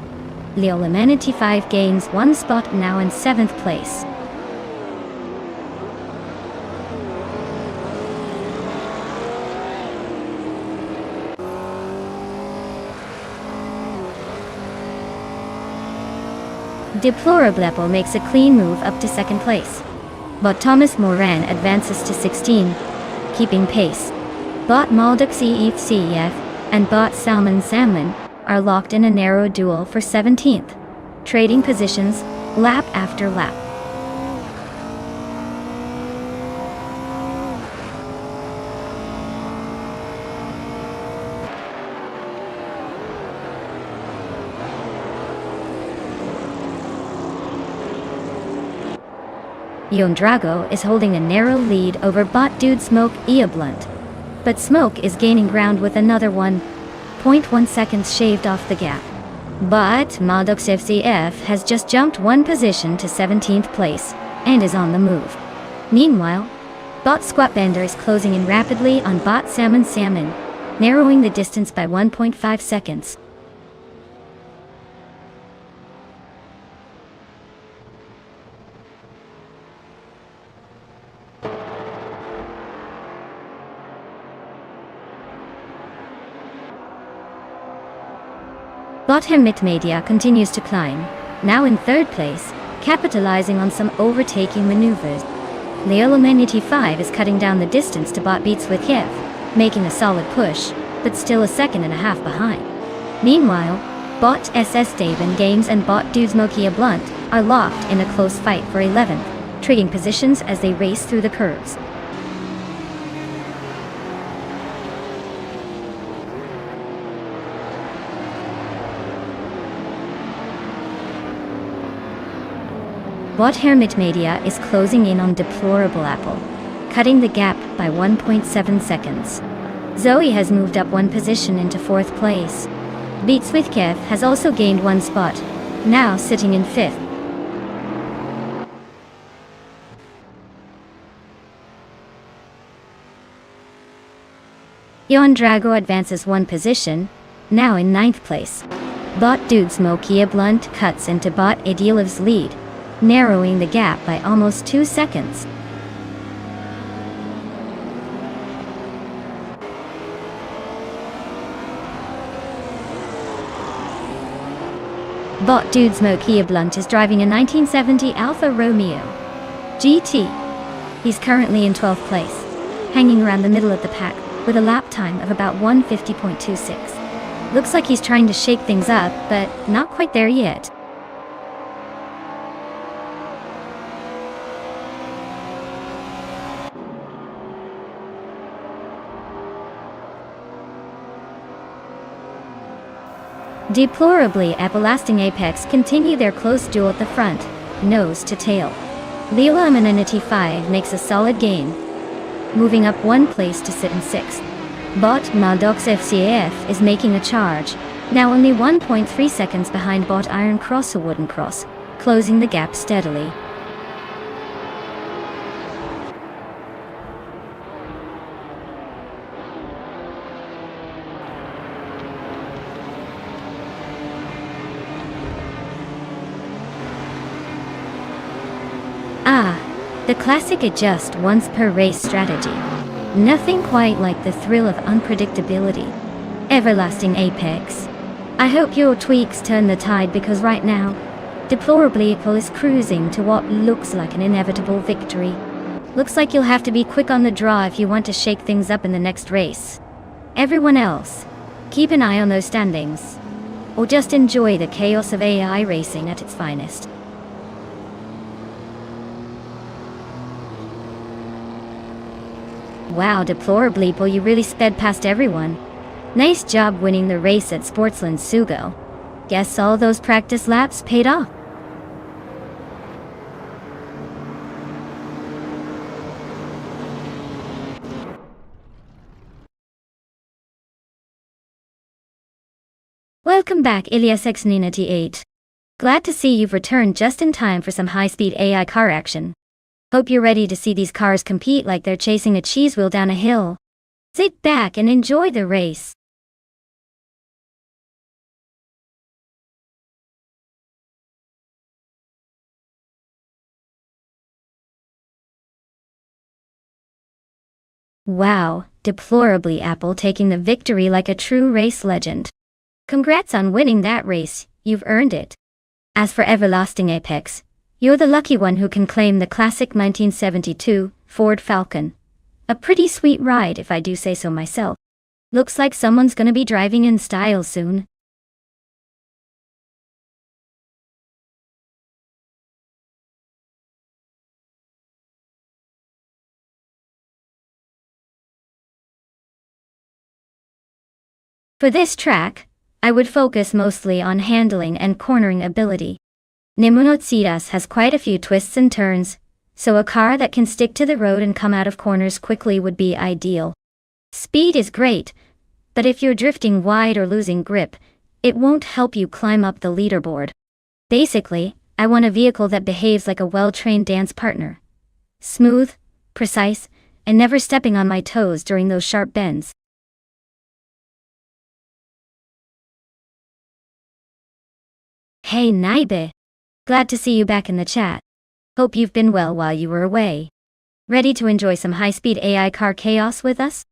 Leola Manatee 5 gains 1 spot, now in 7th place. Deplorable Apple makes a clean move up to 2nd place. But Thomas Moran advances to 16, keeping pace. Bot Maldoc CEF and Bot Salmon are locked in a narrow duel for 17th, trading positions lap after lap. Johan Drago is holding a narrow lead over Bot Dude Smoke Ea Blunt, but Smoke is gaining ground with another 1.1 seconds shaved off the gap. But Maldox FCF has just jumped one position to 17th place and is on the move. Meanwhile, Bot Squatbender is closing in rapidly on Bot Salmon Salmon, narrowing the distance by 1.5 seconds. Bot Hermitmedia continues to climb, now in 3rd place, capitalizing on some overtaking maneuvers. Leoloman85 is cutting down the distance to Bot Beats with Kiev, making a solid push, but still a second and a half behind. Meanwhile, Bot SS Daven Games and Bot Dudes Mokia Blunt are locked in a close fight for 11th, trading positions as they race through the curves. Bot Hermitmedia is closing in on Deplorable Apple, cutting the gap by 1.7 seconds. Zoe has moved up one position into 4th place. Beats with Kev has also gained one spot, now sitting in 5th. Yon Drago advances one position, now in 9th place. Bot Dudes Mokia Blunt cuts into Bot Idilev's lead, narrowing the gap by almost 2 seconds. Bot Dudes Mokia Blunt is driving a 1970 Alfa Romeo GT. He's currently in 12th place, hanging around the middle of the pack with a lap time of about 1:50.26. Looks like he's trying to shake things up, but not quite there yet. Deplorably Everlasting Apex continue their close duel at the front, nose to tail. Leela Amenity 5 makes a solid gain, moving up one place to sit in 6th. Bot Maldox FCAF is making a charge, now only 1.3 seconds behind Bot Iron Cross or Wooden Cross, closing the gap steadily. The classic adjust once per race strategy. Nothing quite like the thrill of unpredictability. Everlasting Apex. I hope your tweaks turn the tide, because right now, Deplorably Apple is cruising to what looks like an inevitable victory. Looks like you'll have to be quick on the draw if you want to shake things up in the next race. Everyone else, keep an eye on those standings. Or just enjoy the chaos of AI racing at its finest. Wow, Deplorably, Paul, you really sped past everyone. Nice job winning the race at Sportsland Sugo. Guess all those practice laps paid off. Welcome back, IliasX98. Glad to see you've returned just in time for some high-speed AI car action. Hope you're ready to see these cars compete like they're chasing a cheese wheel down a hill. Sit back and enjoy the race. Wow, Deplorably Apple taking the victory like a true race legend. Congrats on winning that race, you've earned it. As for Everlasting Apex, you're the lucky one who can claim the classic 1972 Ford Falcon. A pretty sweet ride, if I do say so myself. Looks like someone's gonna be driving in style soon. For this track, I would focus mostly on handling and cornering ability. Nemunotsidas has quite a few twists and turns, so a car that can stick to the road and come out of corners quickly would be ideal. Speed is great, but if you're drifting wide or losing grip, It won't help you climb up the leaderboard. Basically, I want a vehicle that behaves like a well-trained dance partner. Smooth, precise, and never stepping on my toes during those sharp bends. Hey Naibe! Glad to see you back in the chat. Hope you've been well while you were away. Ready to enjoy some high-speed AI car chaos with us?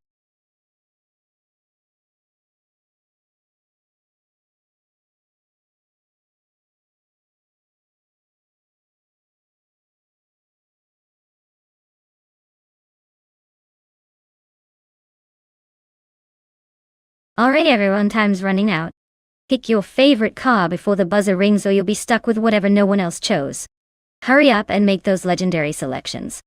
Alright everyone, time's running out. Pick your favorite car before the buzzer rings or you'll be stuck with whatever no one else chose. Hurry up and make those legendary selections.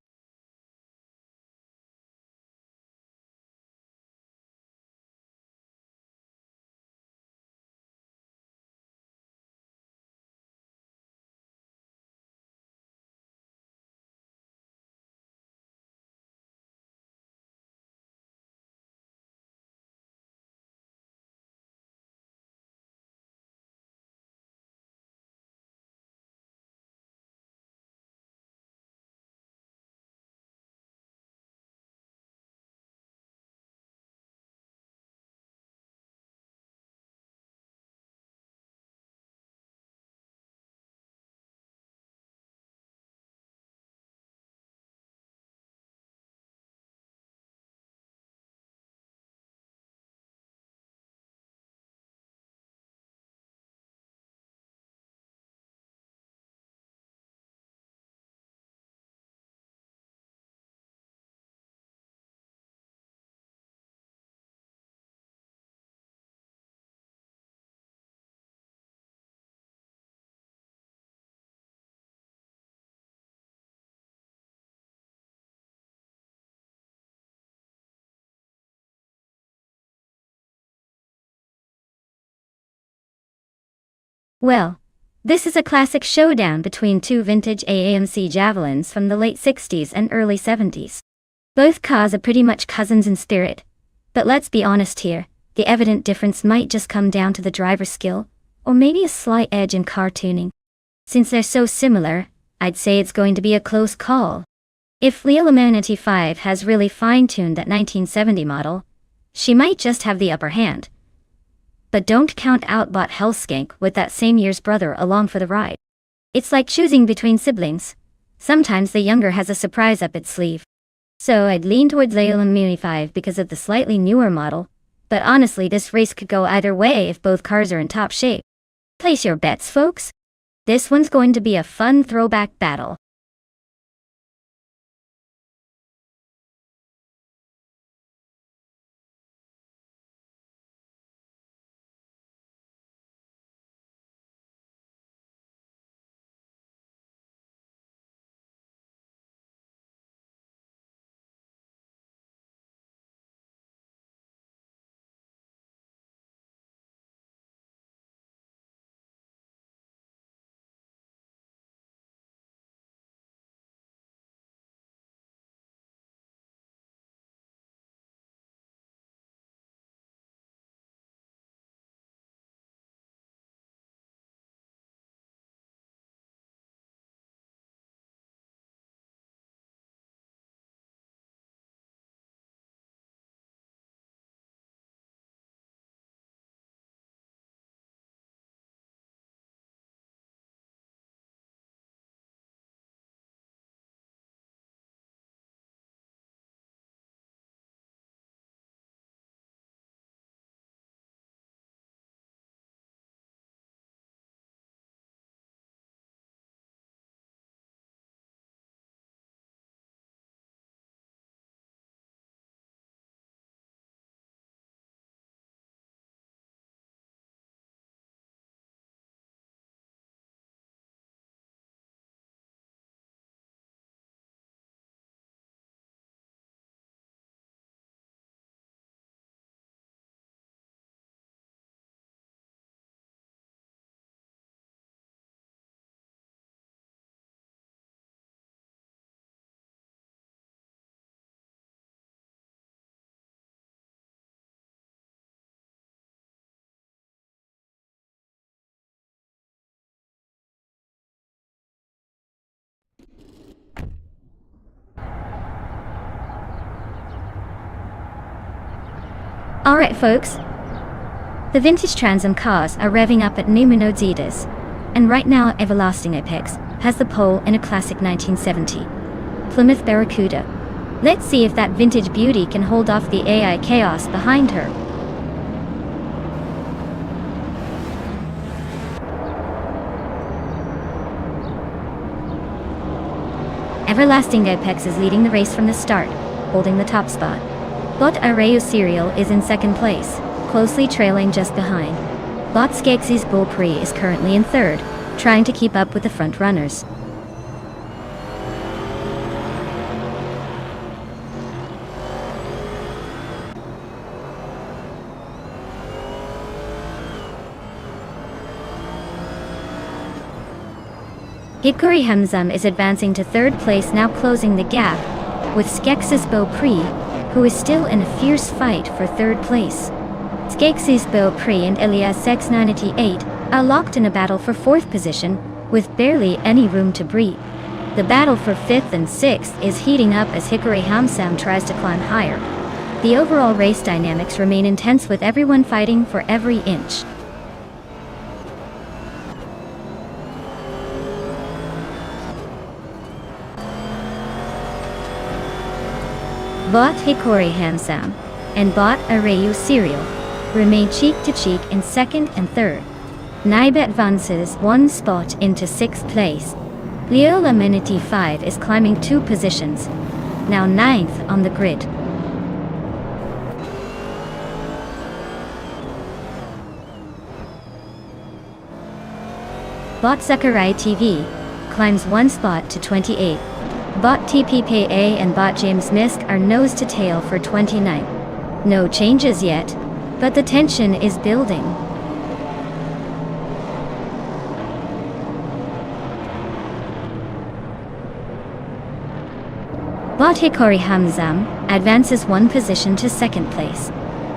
Well, this is a classic showdown between two vintage AAMC Javelins from the late 60s and early 70s. Both cars are pretty much cousins in spirit, but let's be honest here, the evident difference might just come down to the driver's skill, or maybe a slight edge in car tuning. Since they're so similar, I'd say it's going to be a close call. If Leela Manatee 5 has really fine-tuned that 1970 model, she might just have the upper hand. But don't count out Bot Hellskank with that same year's brother along for the ride. It's like choosing between siblings. Sometimes the younger has a surprise up its sleeve. So I'd lean towards Leela Manatee 5 because of the slightly newer model, but honestly this race could go either way if both cars are in top shape. Place your bets, folks. This one's going to be a fun throwback battle. Alright folks, the vintage Trans Am cars are revving up at Numino Zetas, and right now Everlasting Apex has the pole in a classic 1970 Plymouth Barracuda. Let's see if that vintage beauty can hold off the AI chaos behind her. Everlasting Apex is leading the race from the start, holding the top spot. Bot Arreo Serial is in second place, closely trailing just behind. Bot Skeksis Beaupré is currently in third, trying to keep up with the front runners. Hikori Hamzam is advancing to third place, now closing the gap with Skeksis Beaupré, who is still in a fierce fight for third place. Skeksis Beaupré and Elias X98 are locked in a battle for fourth position, with barely any room to breathe. The battle for fifth and sixth is heating up as Hikori Hamzam tries to climb higher. The overall race dynamics remain intense, with everyone fighting for every inch. Bot Hikori Hamzam and Bot Arreo Serial remain cheek to cheek in second and third. Naib advances one spot into sixth place. Leo Amenity 5 is climbing 2 positions, now ninth on the grid. Bot Sakurai TV climbs 1 spot to 28. Bot TPPA and Bot James Misk are nose to tail for 29. No changes yet, but the tension is building. Bot Hikori Hamzam advances 1 position to second place.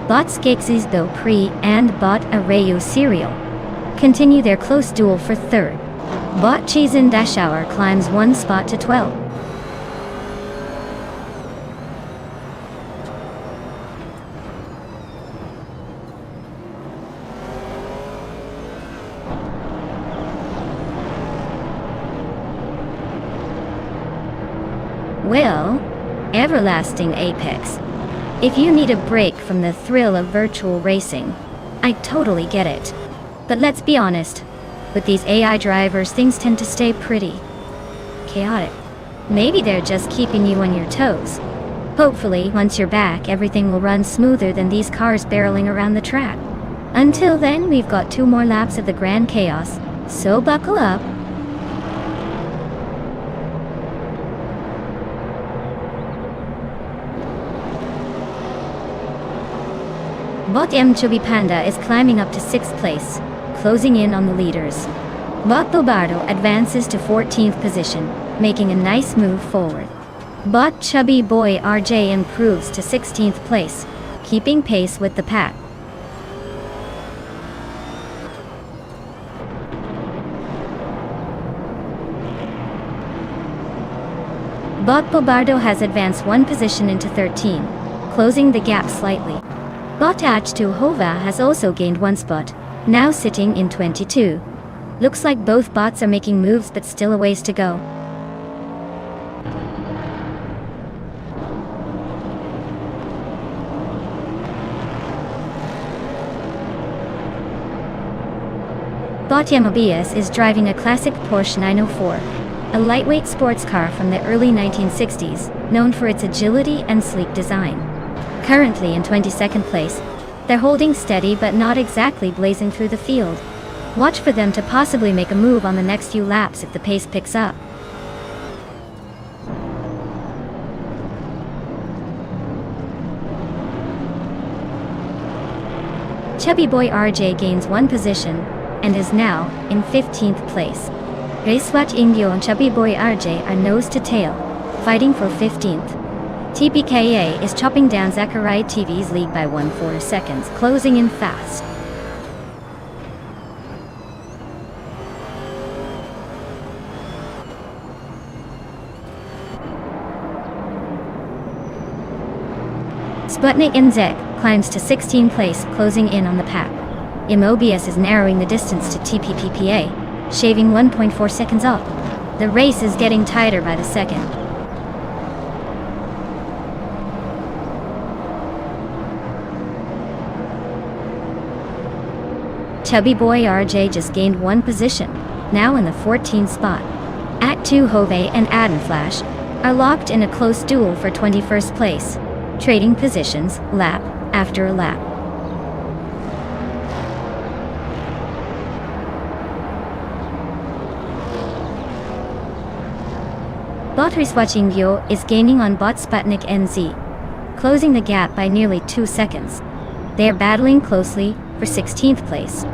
Bot Skeksis Beaupré and Bot Arreo Serial continue their close duel for third. Bot Chizin Dashauer climbs 1 spot to 12. Well, Everlasting Apex, if you need a break from the thrill of virtual racing, I totally get it. But let's be honest, with these AI drivers things tend to stay pretty chaotic. Maybe they're just keeping you on your toes. Hopefully, once you're back, everything will run smoother than these cars barreling around the track. Until then, we've got 2 more laps of the Grand Chaos, so buckle up. Bot M Chubby Panda is climbing up to 6th place, closing in on the leaders. Bot Bobardo advances to 14th position, making a nice move forward. Bot Chubby Boy RJ improves to 16th place, keeping pace with the pack. Bot Bobardo has advanced 1 position into 13, closing the gap slightly. Bot H2Hova has also gained 1 spot, now sitting in 22. Looks like both bots are making moves, but still a ways to go. Bot Yamobius is driving a classic Porsche 904, a lightweight sports car from the early 1960s, known for its agility and sleek design. Currently in 22nd place, they're holding steady but not exactly blazing through the field. Watch for them to possibly make a move on the next few laps if the pace picks up. Chubby Boy RJ gains 1 position and is now in 15th place. Racewatch Ingyo and Chubby Boy RJ are nose to tail, fighting for 15th. TPKA is chopping down Zachariah TV's lead by 1/4 seconds, closing in fast. Sputnik and Zek climbs to 16th place, closing in on the pack. Immobius is narrowing the distance to TPPPA, shaving 1.4 seconds off. The race is getting tighter by the second. Chubby boy RJ just gained 1 position, now in the 14th spot. At 2 Hove and Adenflash are locked in a close duel for 21st place, trading positions lap after lap. Botris watching Yo is gaining on Bot Sputnik NZ, closing the gap by nearly 2 seconds. They are battling closely for 16th place.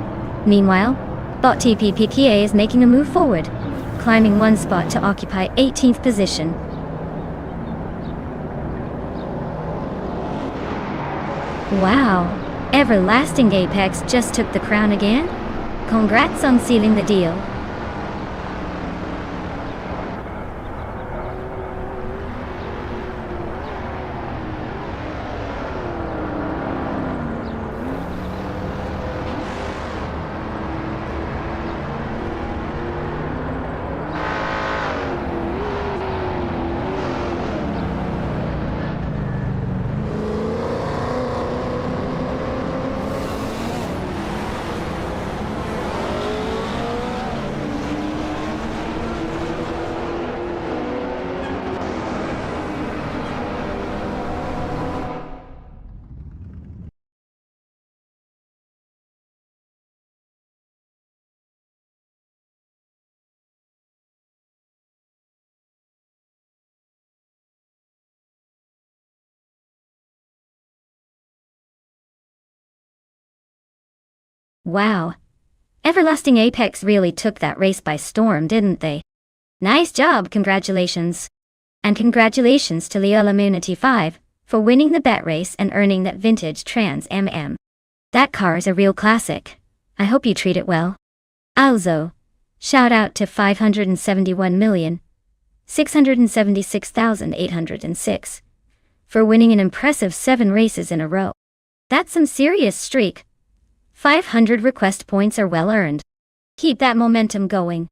Meanwhile, Bot TPPPA is making a move forward, climbing 1 spot to occupy 18th position. Wow, Everlasting Apex just took the crown again? Congrats on sealing the deal. Wow. Everlasting Apex really took that race by storm, didn't they? Nice job, congratulations. And congratulations to Leola 5 for winning the bet race and earning that vintage Trans MM. That car is a real classic. I hope you treat it well. Also, shout out to 571,676,806 for winning an impressive 7 races in a row. That's some serious streak. 500 request points are well earned. Keep that momentum going.